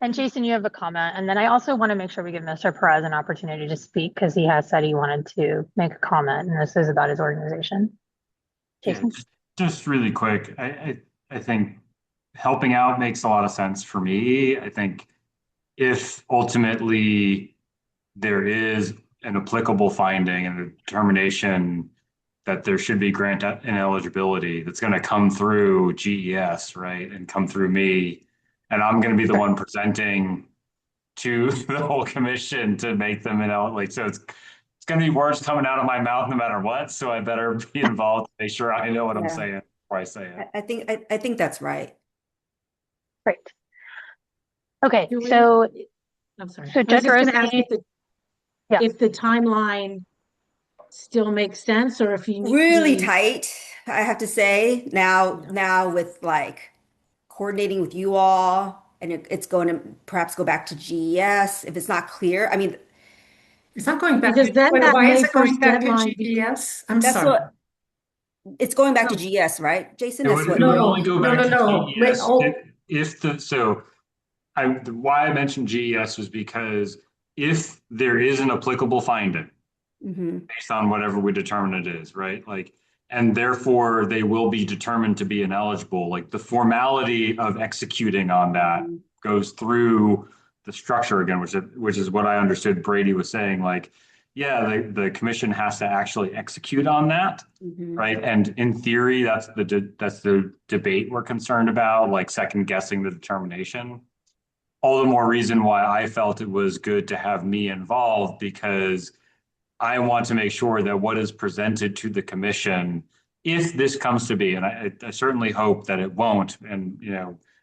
And Jason, you have a comment. And then I also want to make sure we give Mr. Perez an opportunity to speak because he has said he wanted to make a comment, and this is about his organization. Yeah, Jason? just really quick. I think helping out makes a lot of sense for me. I think if ultimately there is an applicable finding and a determination that there should be grant ineligibility that's going to come through GES, right, and come through me, and I'm going to be the one presenting to the whole commission to make them like so it's going to be words coming out of my mouth no matter what. So I better be involved to make sure I know what I'm Yeah. saying before I say it. I think that's right. Great. Okay, Do we- so I'm sorry. So I was Judge just gonna ask Rossi- if the timeline still makes sense, or if you need Really tight, I have to say. Now with like coordinating with you all, and it's going to perhaps go back to GES if it's not clear. I mean, It's not going back. Because then that Why May is it going 1st back to deadline- GES? I'm that's sorry. what it's going back to No. GES, right, Jason? It That's would, what. it would only go back to no. GES Oh. if the so why I mentioned GES was because if there is an applicable finding Mhm. based on whatever we determine it is, right? Like, and therefore they will be determined to be ineligible. Like the formality of executing on that goes through the structure again, which is what I understood Brady was saying. Like, yeah, the commission has to actually execute on that, Mhm. right? And in theory, that's the debate we're concerned about, like second guessing the determination. All the more reason why I felt it was good to have me involved, because I want to make sure that what is presented to the commission, if this comes to be, and I certainly hope that it won't, and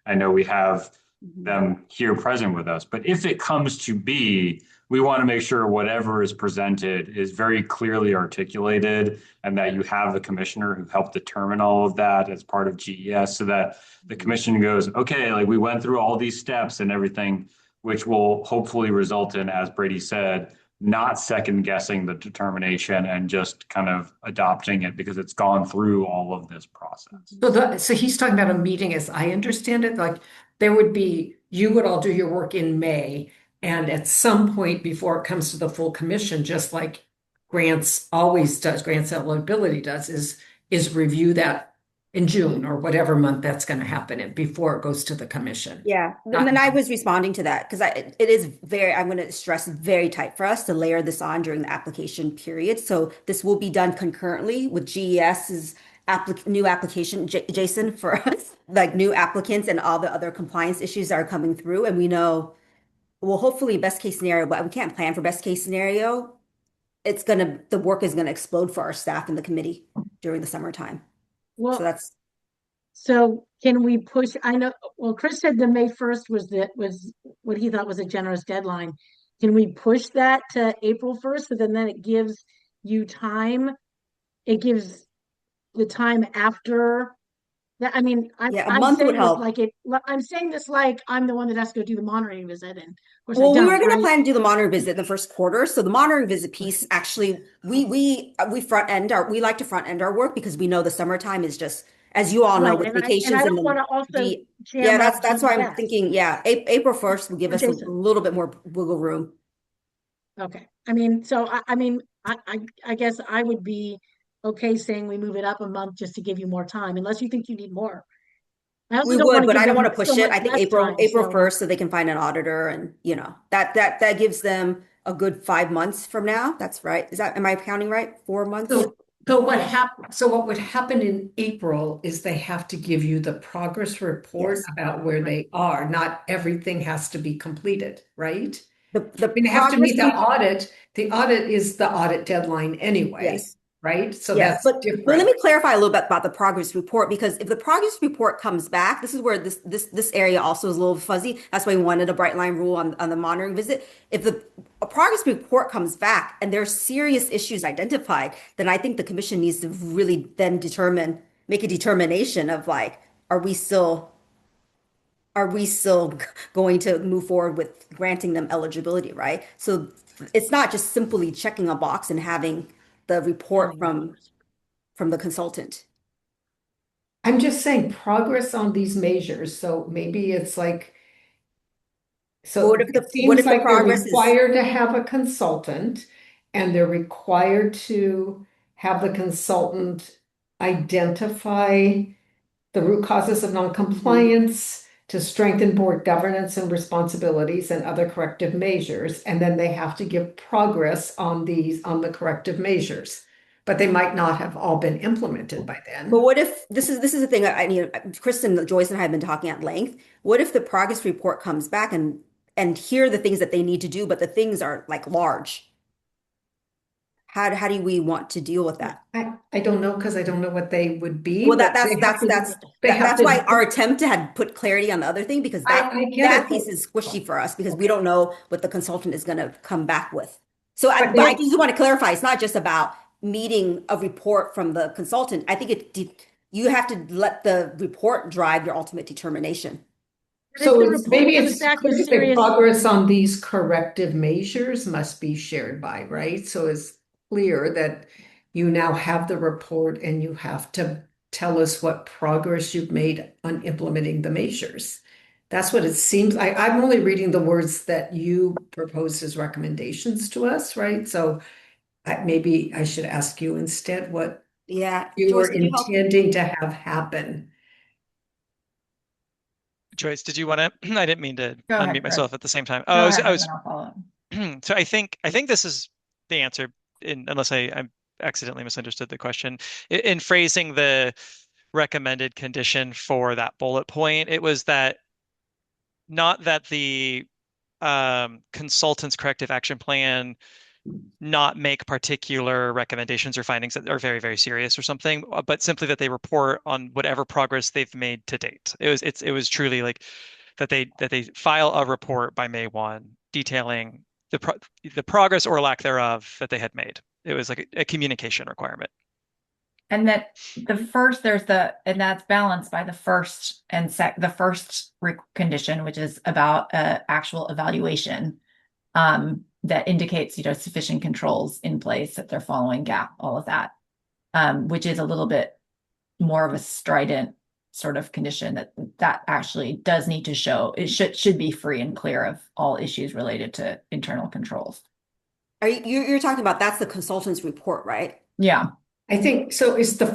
I know we have them here present with us, but if it comes to be, we want to make sure whatever is presented is very clearly articulated, and that you have the commissioner who helped determine all of that as part of GES, so that the commission goes, okay, like we went through all these steps and everything, which will hopefully result in, as Brady said, not second guessing the determination and just kind of adopting it because it's gone through all of this process. So he's talking about a meeting, as I understand it, like there would be, you would all do your work in May, and at some point before it comes to the full commission, just like grants always does, grants eligibility does, is review that in June or whatever month that's going to happen in before it goes to the commission. Yeah, and then I was responding to that because it is very, I'm going to stress, very tight for us to layer this on during the application period. So this will be done concurrently with GES's new application, Jason, for like new applicants and all the other compliance issues that are coming through. And we know, well, hopefully best case scenario, but we can't plan for best case scenario. The work is going to explode for our staff in the committee during the summertime. Well, So that's. So can we push? I know, well, Chris said the May 1st was what he thought was a generous deadline. Can we push that to April 1st? So then it gives you time. It gives the time after that. I mean, A I'm month would saying this help. I'm saying this like I'm the one that has to go do the monitoring visit. And of course Well, I we don't, were going to right? plan to do the monitoring visit in the first quarter. So the monitoring visit piece, actually, we we like to front end our work because we know the summertime is just, as you all know, Right, with and I vacations don't and want to also yeah, jam up that's why I'm GES. thinking, yeah, April 1st will give us a Jason. little bit more wiggle room. Okay. I mean, so I guess I would be okay saying we move it up a month just to give you more time, unless you think you need more. I also We don't want would, to but give I don't them want to push so it. much I think less April time, 1st, so they can find an auditor, and that gives them a good 5 months from now. That's right. Am I counting right? 4 months? So what would happen in April is they have to give you the progress report about where they are. Not everything has to be completed, right? I mean, they have to meet the audit. The audit is the audit deadline anyway. Yes. Right? So Yes, that's different. But let me clarify a little bit about the progress report, because if the progress report comes back, this is where this area also is a little fuzzy. That's why we wanted a bright line rule on the monitoring visit. If a progress report comes back and there's serious issues identified, then I think the commission needs to really then make a determination of like, are we still going to move forward with granting them eligibility, right? So it's not just simply checking a box and having the report from the consultant. I'm just saying progress on these measures. So maybe it's like, so What if it what seems if the like they're progress is required to have a consultant and they're required to have the consultant identify the root causes of noncompliance to strengthen board governance and responsibilities and other corrective measures. And then they have to give progress on the corrective measures. But they might not have all been implemented by then. But what if this is the thing Kristen, Joyce, and I have been talking at length. What if the progress report comes back and here are the things that they need to do, but the things are like large? How do we want to deal with that? I don't know because I don't know what they would be, Well, but that's why our attempt to had put clarity on the other thing, because I get that it, piece is squishy for us because we don't know what the consultant is going to come back with. So But I just want to clarify, it's not just about meeting a report from the consultant. I think you have to let the report drive your ultimate determination. So If the report maybe comes it's back with clear the serious, progress on these corrective measures must be shared by, right? So it's clear that you now have the report and you have to tell us what progress you've made on implementing the measures. That's what it seems. I'm only reading the words that you proposed as recommendations to us, right? So maybe I should ask you instead what Yeah, you Joyce, were can you help? intending to have happen. Joyce, did you want to? I didn't mean to Go ahead, unmute Chris. myself at the same time. Go Oh, ahead, I and was then I'll follow up. so I think this is the answer, unless I accidentally misunderstood the question. In phrasing the recommended condition for that bullet point, it was that not that the consultant's corrective action plan not make particular recommendations or findings that are very, very serious or something, but simply that they report on whatever progress they've made to date. It was truly like that they file a report by May 1 detailing the progress or lack thereof that they had made. It was like a communication requirement. And that and that's balanced by the first condition, which is about actual evaluation that indicates, sufficient controls in place, that they're following GAP, all of that, which is a little bit more of a strident sort of condition that actually does need to show it should be free and clear of all issues related to internal controls. You're talking about that's the consultant's report, right? Yeah. I think so.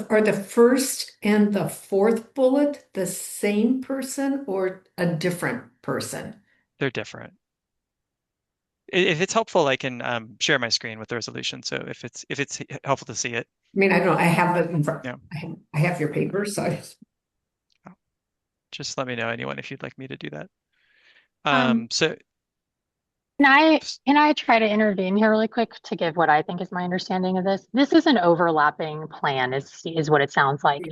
Are the first and the fourth bullet the same person or a different person? They're different. If it's helpful, I can share my screen with the resolution. So if it's helpful to see it. I mean, I don't know. I have it in front. Yeah. I have your paper, so Just let me know, anyone, if you'd like me to do that. So Can I try to intervene here really quick to give what I think is my understanding of this? This is an overlapping plan, is what it sounds like.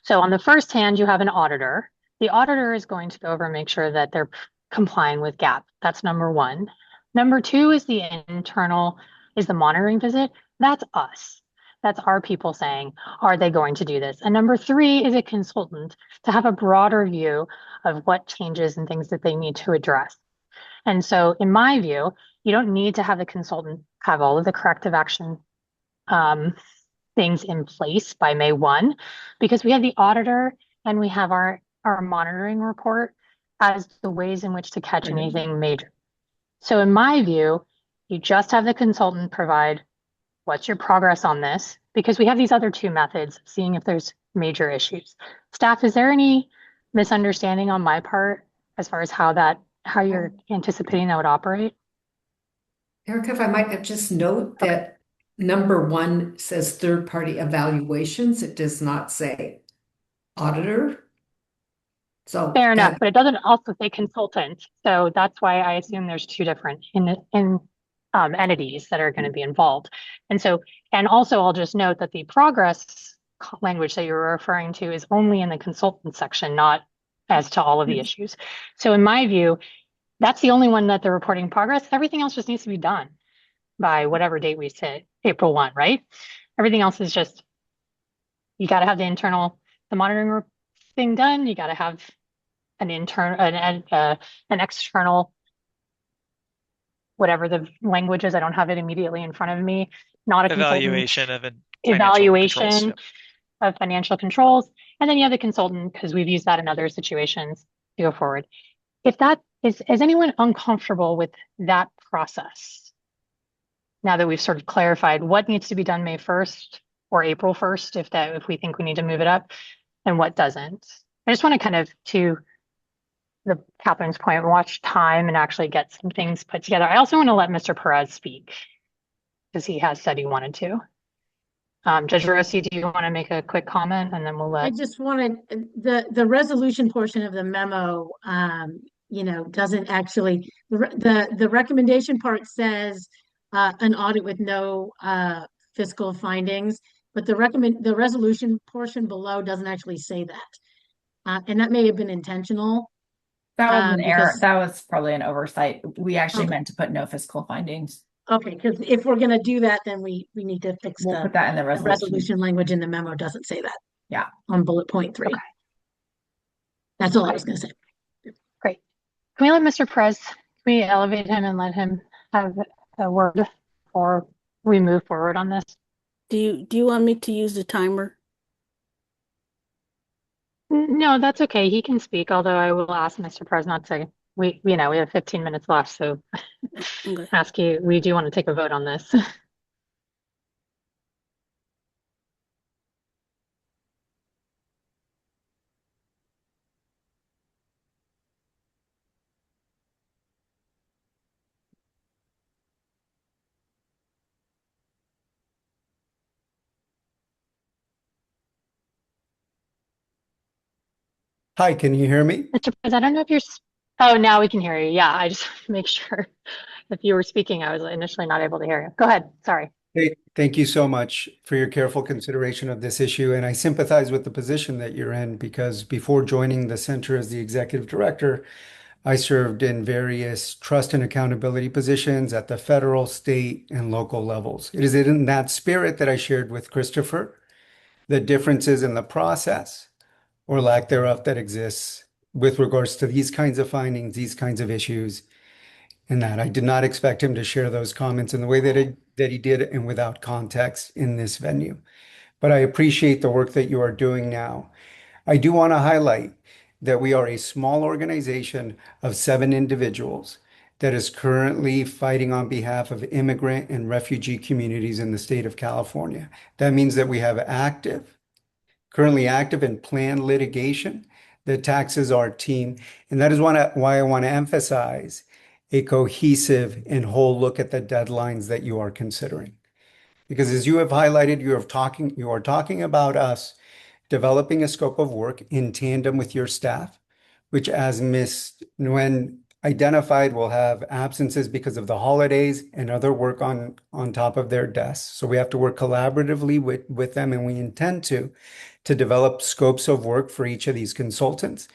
So on the first hand, you have an auditor. The auditor is going to go over and make sure that they're complying with GAP. That's number one. Number two is the monitoring visit. That's us. That's our people saying, are they going to do this? And number three is a consultant to have a broader view of what changes and things that they need to address. And so in my view, you don't need to have the consultant have all of the corrective action things in place by May 1, because we have the auditor and we have our monitoring report as the ways in which to catch anything major. So in my view, you just have the consultant provide what's your progress on this, because we have these other two methods, seeing if there's major issues. Staff, is there any misunderstanding on my part as far as how you're anticipating that would operate? Erica, if I might just note that number one says third-party evaluations. It does not say auditor. So fair enough, but it doesn't also say consultant. So that's why I assume there's two different entities that are going to be involved. And also I'll just note that the progress language that you're referring to is only in the consultant section, not as to all of the issues. So in my view, that's the only one that they're reporting progress. Everything else just needs to be done by whatever date we set, April 1, right? Everything else is just, you got to have the monitoring thing done. You got to have an external, whatever the language is. I don't have it immediately in front of me. Not a evaluation of evaluation of financial controls. And then you have the consultant, because we've used that in other situations to go forward. If that is anyone uncomfortable with that process? Now that we've sort of clarified what needs to be done May 1st or April 1st, if we think we need to move it up, and what doesn't. I just want to kind of, to Catherine's point, watch time and actually get some things put together. I also want to let Mr. Perez speak, because he has said he wanted to. Judge Rossi, do you want to make a quick comment, and then we'll I let. just wanted the resolution portion of the memo, doesn't actually, the recommendation part says an audit with no fiscal findings, but the resolution portion below doesn't actually say that. And that may have been intentional. That was an error. because That was probably an oversight. We actually Okay. meant to put no fiscal findings. Okay, because if we're gonna do that, then we need to fix We'll the put that in the resolution. resolution language in the memo doesn't say that. Yeah. On bullet point 3. Okay. That's all I was gonna say. Great. Can we let Mr. Perez, can we elevate him and let him have a word before we move forward on this? Do you want me to use the timer? No, that's okay. He can speak, although I will ask Mr. Perez not to. We have 15 minutes left, so Okay. ask you, we do want to take a vote on this. Hi, can you hear me? Mr. Perez, I don't know if you're, oh, now we can hear you. Yeah, I just want to make sure if you were speaking, I was initially not able to hear you. Go ahead. Sorry. Hey, thank you so much for your careful consideration of this issue. And I sympathize with the position that you're in, because before joining the center as the executive director, I served in various trust and accountability positions at the federal, state, and local levels. It is in that spirit that I shared with Christopher the differences in the process or lack thereof that exists with regards to these kinds of findings, these kinds of issues, and that I did not expect him to share those comments in the way that he did and without context in this venue. But I appreciate the work that you are doing now. I do want to highlight that we are a small organization of 7 individuals that is currently fighting on behalf of immigrant and refugee communities in the state of California. That means that we have currently active and planned litigation that taxes our team. And that is why I want to emphasize a cohesive and whole look at the deadlines that you are considering. Because as you have highlighted, you are talking about us developing a scope of work in tandem with your staff, which, as Ms. Nguyen identified, will have absences because of the holidays and other work on top of their desks. So we have to work collaboratively with them, and we intend to develop scopes of work for each of these consultants,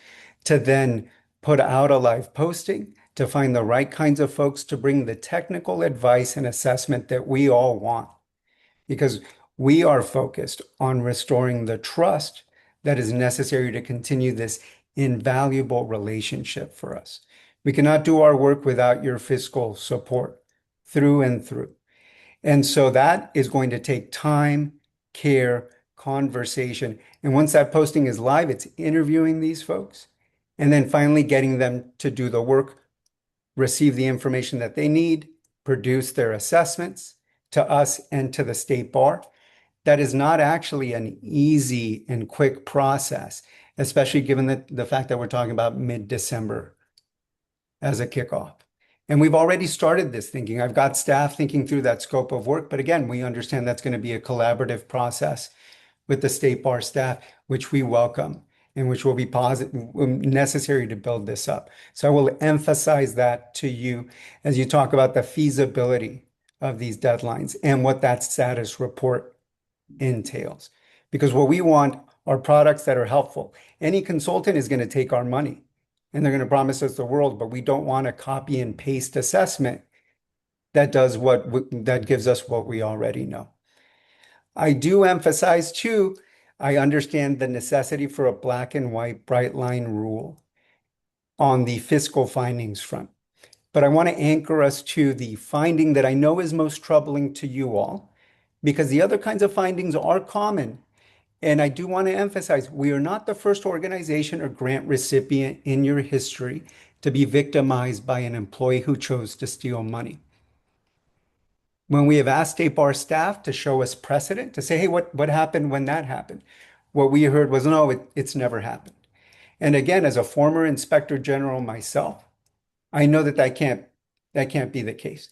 to then put out a live posting, to find the right kinds of folks to bring the technical advice and assessment that we all want. Because we are focused on restoring the trust that is necessary to continue this invaluable relationship for us. We cannot do our work without your fiscal support through and through. And so that is going to take time, care, conversation. And once that posting is live, it's interviewing these folks and then finally getting them to do the work, receive the information that they need, produce their assessments to us and to the state bar. That is not actually an easy and quick process, especially given the fact that we're talking about mid-December as a kickoff. And we've already started this thinking. I've got staff thinking through that scope of work, but again, we understand that's going to be a collaborative process with the state bar staff, which we welcome and which will be necessary to build this up. So I will emphasize that to you as you talk about the feasibility of these deadlines and what that status report entails. Because what we want are products that are helpful. Any consultant is going to take our money and they're going to promise us the world, but we don't want a copy and paste assessment that does that gives us what we already know. I do emphasize too, I understand the necessity for a black and white bright line rule on the fiscal findings front. But I want to anchor us to the finding that I know is most troubling to you all, because the other kinds of findings are common And I do want to emphasize, we are not the first organization or grant recipient in your history to be victimized by an employee who chose to steal money. When we have asked State Bar staff to show us precedent, to say, hey, what happened when that happened? What we heard was, no, it's never happened. And again, as a former inspector general myself, I know that can't be the case.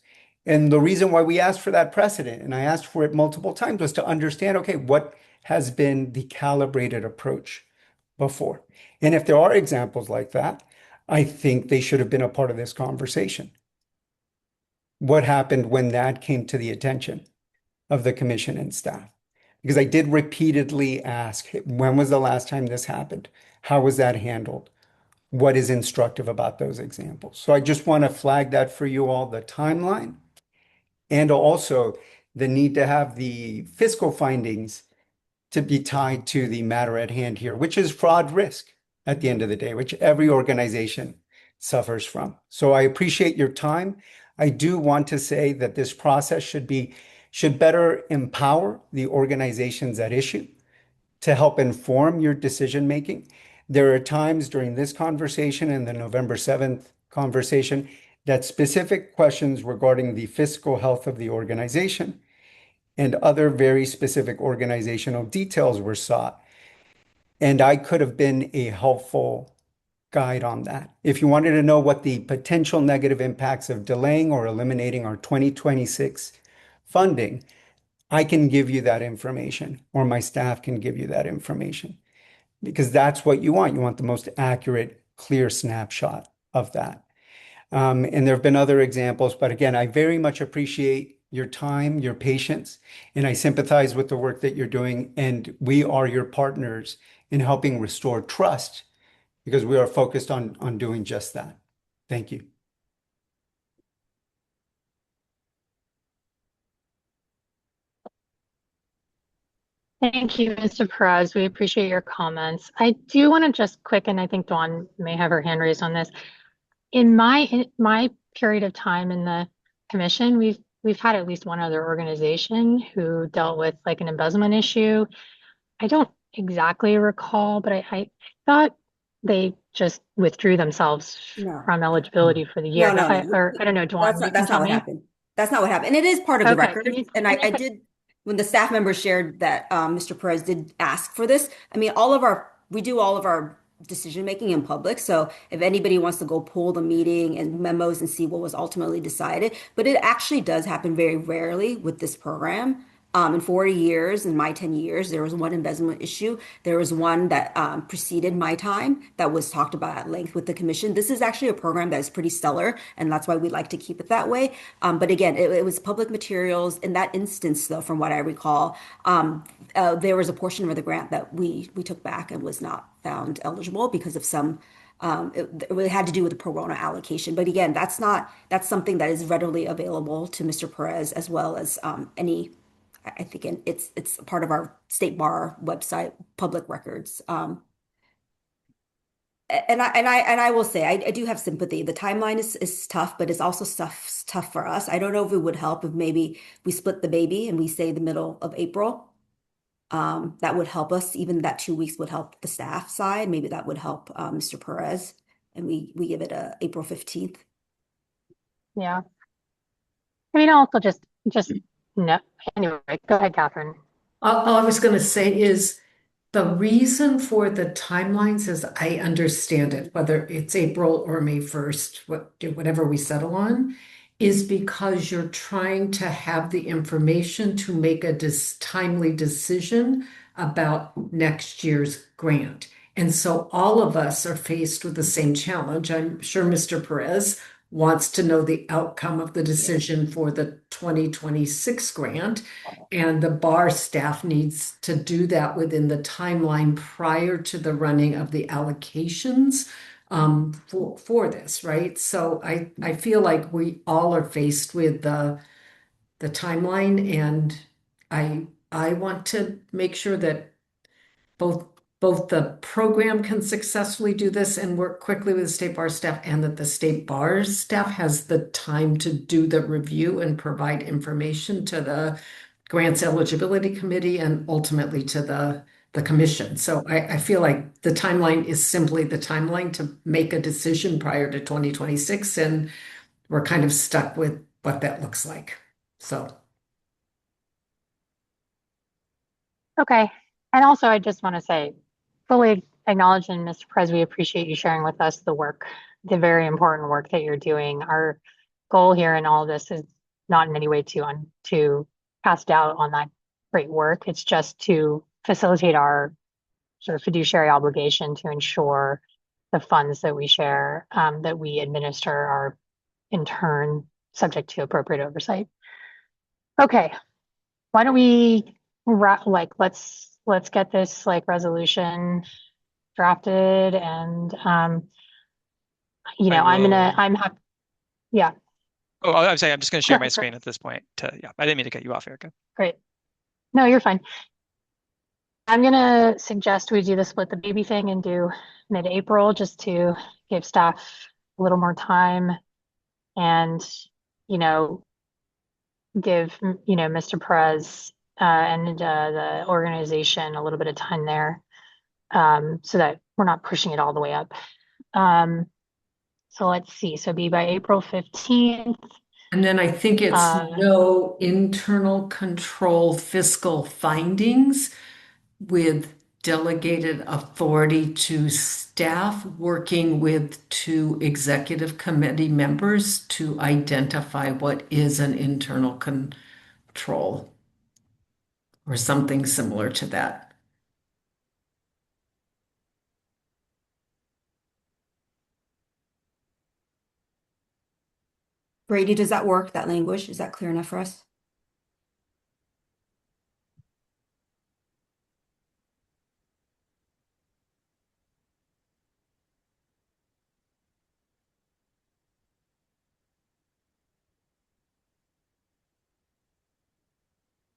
And the reason why we asked for that precedent, and I asked for it multiple times, was to understand, okay, what has been the calibrated approach before? And if there are examples like that, I think they should have been a part of this conversation. What happened when that came to the attention of the commission and staff? Because I did repeatedly ask, hey, when was the last time this happened? How was that handled? What is instructive about those examples? So I just want to flag that for you all, the timeline, and also the need to have the fiscal findings to be tied to the matter at hand here, which is fraud risk at the end of the day, which every organization suffers from. So I appreciate your time. I do want to say that this process should better empower the organizations at issue to help inform your decision making. There are times during this conversation and the November 7th conversation that specific questions regarding the fiscal health of the organization and other very specific organizational details were sought. And I could have been a helpful guide on that. If you wanted to know what the potential negative impacts of delaying or eliminating our 2026 funding, I can give you that information, or my staff can give you that information, because that's what you want. You want the most accurate, clear snapshot of that. And there have been other examples, but again, I very much appreciate your time, your patience, and I sympathize with the work that you're doing. And we are your partners in helping restore trust, because we are focused on doing just that. Thank you. Thank you, Mr. Perez. We appreciate your comments. I do want to just quicken, I think Dawn may have her hand raised on this. In my period of time in the commission, we've had at least one other organization who dealt with like an embezzlement issue. I don't exactly recall, but I thought they just withdrew themselves from eligibility for the year. No. Or I don't know, Dawn, That's not what happened. That's not what happened. And it is part of the record. And I did, when the staff members shared that Mr. Perez did ask for this, I mean, we do all of our decision making in public. So if anybody wants to go pull the meeting and memos and see what was ultimately decided, but it actually does happen very rarely with this program. In 40 years, in my 10 years, there was one embezzlement issue. There was one that preceded my time that was talked about at length with the commission. This is actually a program that is pretty stellar, and that's why we like to keep it that way. But again, it was public materials. In that instance, though, from what I recall, there was a portion of the grant that we took back and was not found eligible because of some it had to do with the pro bono allocation. But again, that's something that is readily available to Mr. Perez, as well as any. I think it's part of our State Bar website, public records. And I will say I do have sympathy. The timeline is tough, but it's also tough for us. I don't know if it would help if maybe we split the baby and we say the middle of April. That would help us. Even that 2 weeks would help the staff side. Maybe that would help Mr. Perez, and we give it a April 15th. Yeah. I mean, also just no. Anyway, go ahead, Catherine. All I was going to say is the reason for the timelines, as I understand it, whether it's April or May 1st, whatever we settle on, is because you're trying to have the information to make a timely decision about next year's grant. And so all of us are faced with the same challenge. I'm sure Mr. Perez wants to know the outcome of the decision for the 2026 grant, and the bar staff needs to do that within the timeline prior to the running of the allocations for this, right? So I feel like we all are faced with the timeline, and I want to make sure that both the program can successfully do this and work quickly with the State Bar staff, and that the State Bar staff has the time to do the review and provide information to the Grants Eligibility Committee and ultimately to the the commission. So I feel like the timeline is simply the timeline to make a decision prior to 2026, and we're kind of stuck with what that looks like. So. Okay. And also, I just want to say, fully acknowledge, and Mr. Perez, we appreciate you sharing with us the work, the very important work that you're doing. Our goal here in all of this is not in any way to cast doubt on that great work. It's just to facilitate our sort of fiduciary obligation to ensure the funds that we share, that we administer, are in turn subject to appropriate oversight. Okay, why don't we let's get this resolution drafted, and I'm happy. Yeah. Oh, I'm saying I'm just going to share my Sure. screen at this point. Yeah, I didn't mean to cut you off, Erica. Great. No, you're fine. I'm gonna suggest we do the split the baby thing and do mid-April, just to give staff a little more time and, give, Mr. Perez and the organization a little bit of time there, so that we're not pushing it all the way up. So let's see. So be by April 15th. And then I think it's no internal control fiscal findings with delegated authority to staff working with 2 executive committee members to identify what is an internal control or something similar to that. Brady, does that work, that language? Is that clear enough for us?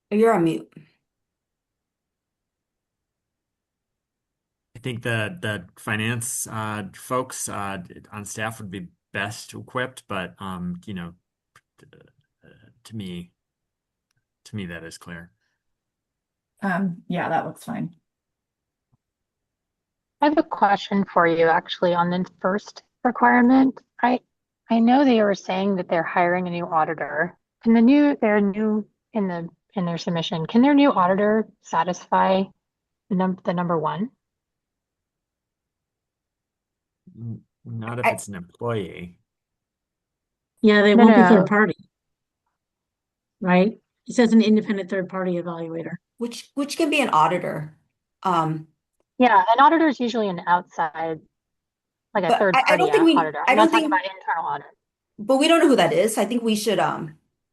You're on mute. I think the finance folks on staff would be best equipped, but to me that is clear. Yeah, that looks fine. I have a question for you actually on the first requirement. I know they were saying that they're hiring a new auditor. They're new in their submission. Can their new auditor satisfy the number one? Not if it's an employee. Yeah, they No, won't be no. third party, right? It says an independent third party evaluator. Which can be an auditor. Yeah, an auditor is usually an outside, like a But third I party don't think we auditor. I I'm don't not talking think about internal audit. but we don't know who that is. I think we should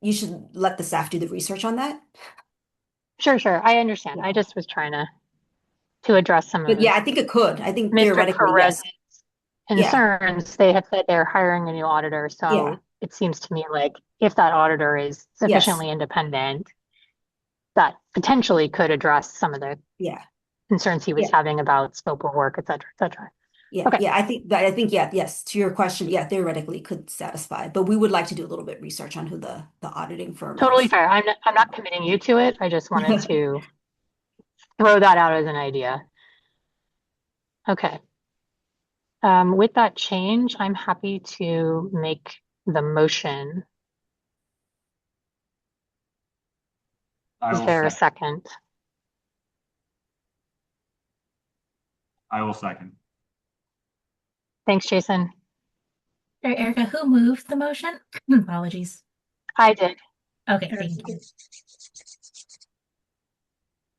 you should let the staff do the research on that. Sure. I understand. I just was trying to address some But of yeah, I think it could. I think Mr. theoretically, yes. Perez's concerns. They have said they're hiring a new auditor, so Yeah. it seems to me like if that auditor is sufficiently independent, that potentially could address some of the concerns he was having about scope of work, et cetera, et cetera. Yeah, Okay. yeah, I think yes, to your question, yeah, theoretically could satisfy, but we would like to do a little bit research on who the auditing firm Totally is. fair. I'm not committing you to it. I just wanted to throw that out as an idea. Okay. With that change, I'm happy to make the motion. Is there a second? I will second. Thanks, Jason. Erica, who moved the motion? Apologies. I did. Okay, thank you.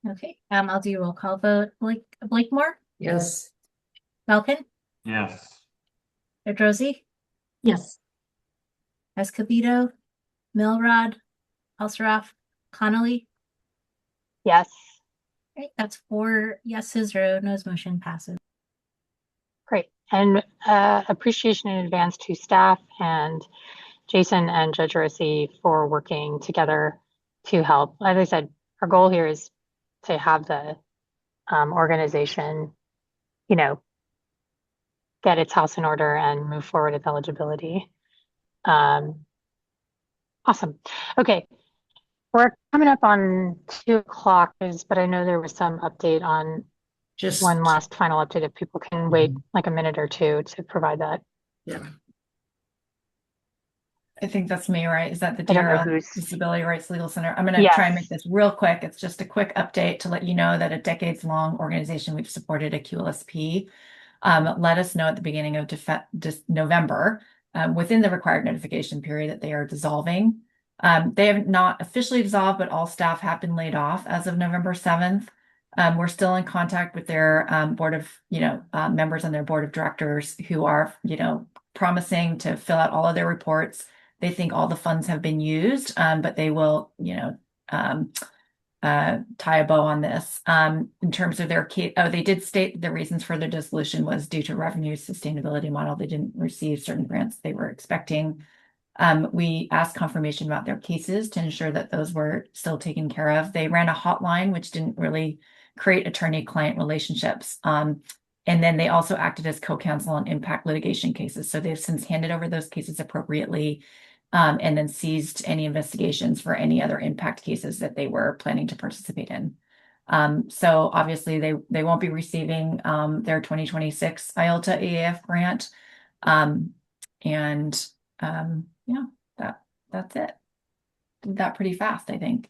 Okay, I'll do a roll call vote. Blakemore, Yes. Malkin, Yes. Pedrosi, Yes. Escobedo, Milrod, Alsaraf, Connolly. Yes. Right, that's 4 yeses, 0 no's. Motion passes. Great. And appreciation in advance to staff and Jason and Judge Rossi for working together to help. As I said, our goal here is to have the organization, get its house in order and move forward with eligibility. Awesome. Okay. We're coming up on 2 o'clock, but I know there was some update on Just, one last final update if people can wait like a minute or two to provide that. yeah. I think that's me, right? Is that the I don't know DRL who's, Disability Rights Legal Center? I'm going to try and make yes. this real quick. It's just a quick update to let you know that a decades-long organization we've supported, a QLSP, let us know at the beginning of November, within the required notification period, that they are dissolving. They have not officially dissolved, but all staff have been laid off as of November 7th. We're still in contact with their board of, members on their board of directors who are, promising to fill out all of their reports. They think all the funds have been used, but they will, tie a bow on this. In terms of their case, they did state the reasons for their dissolution was due to revenue sustainability model. They didn't receive certain grants they were expecting. We asked confirmation about their cases to ensure that those were still taken care of. They ran a hotline, which didn't really create attorney-client relationships. And then they also acted as co-counsel on impact litigation cases. So they've since handed over those cases appropriately, and then seized any investigations for any other impact cases that they were planning to participate in. So obviously they won't be receiving their 2026 IOLTA EAF grant. That's it. Did that pretty fast, I think.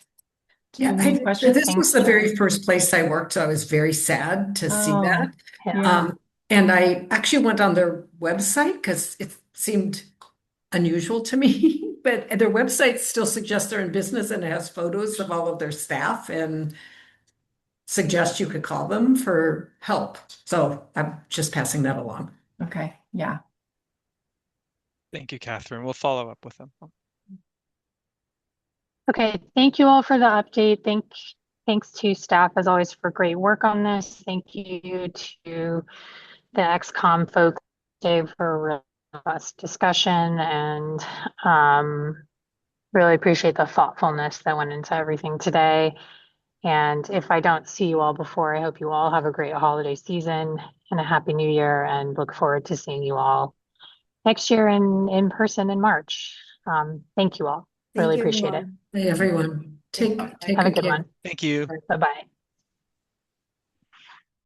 Yeah, this was the very first place I worked, so I was very sad to see that. Yeah. And I actually went on their website because it seemed unusual to me, but their website still suggests they're in business and it has photos of all of their staff and suggests you could call them for help. So I'm just passing that along. Okay, yeah. Thank you, Catherine. We'll follow up with them. Okay, thank you all for the update. Thanks to staff as always for great work on this. Thank you to the XCOM folks today for a robust discussion, and really appreciate the thoughtfulness that went into everything today. And if I don't see you all before, I hope you all have a great holiday season and a happy new year, and look forward to seeing you all next year in person in March. Thank you all. Really appreciate it. Hey, everyone. Take Have a good one. Thank you. Bye-bye.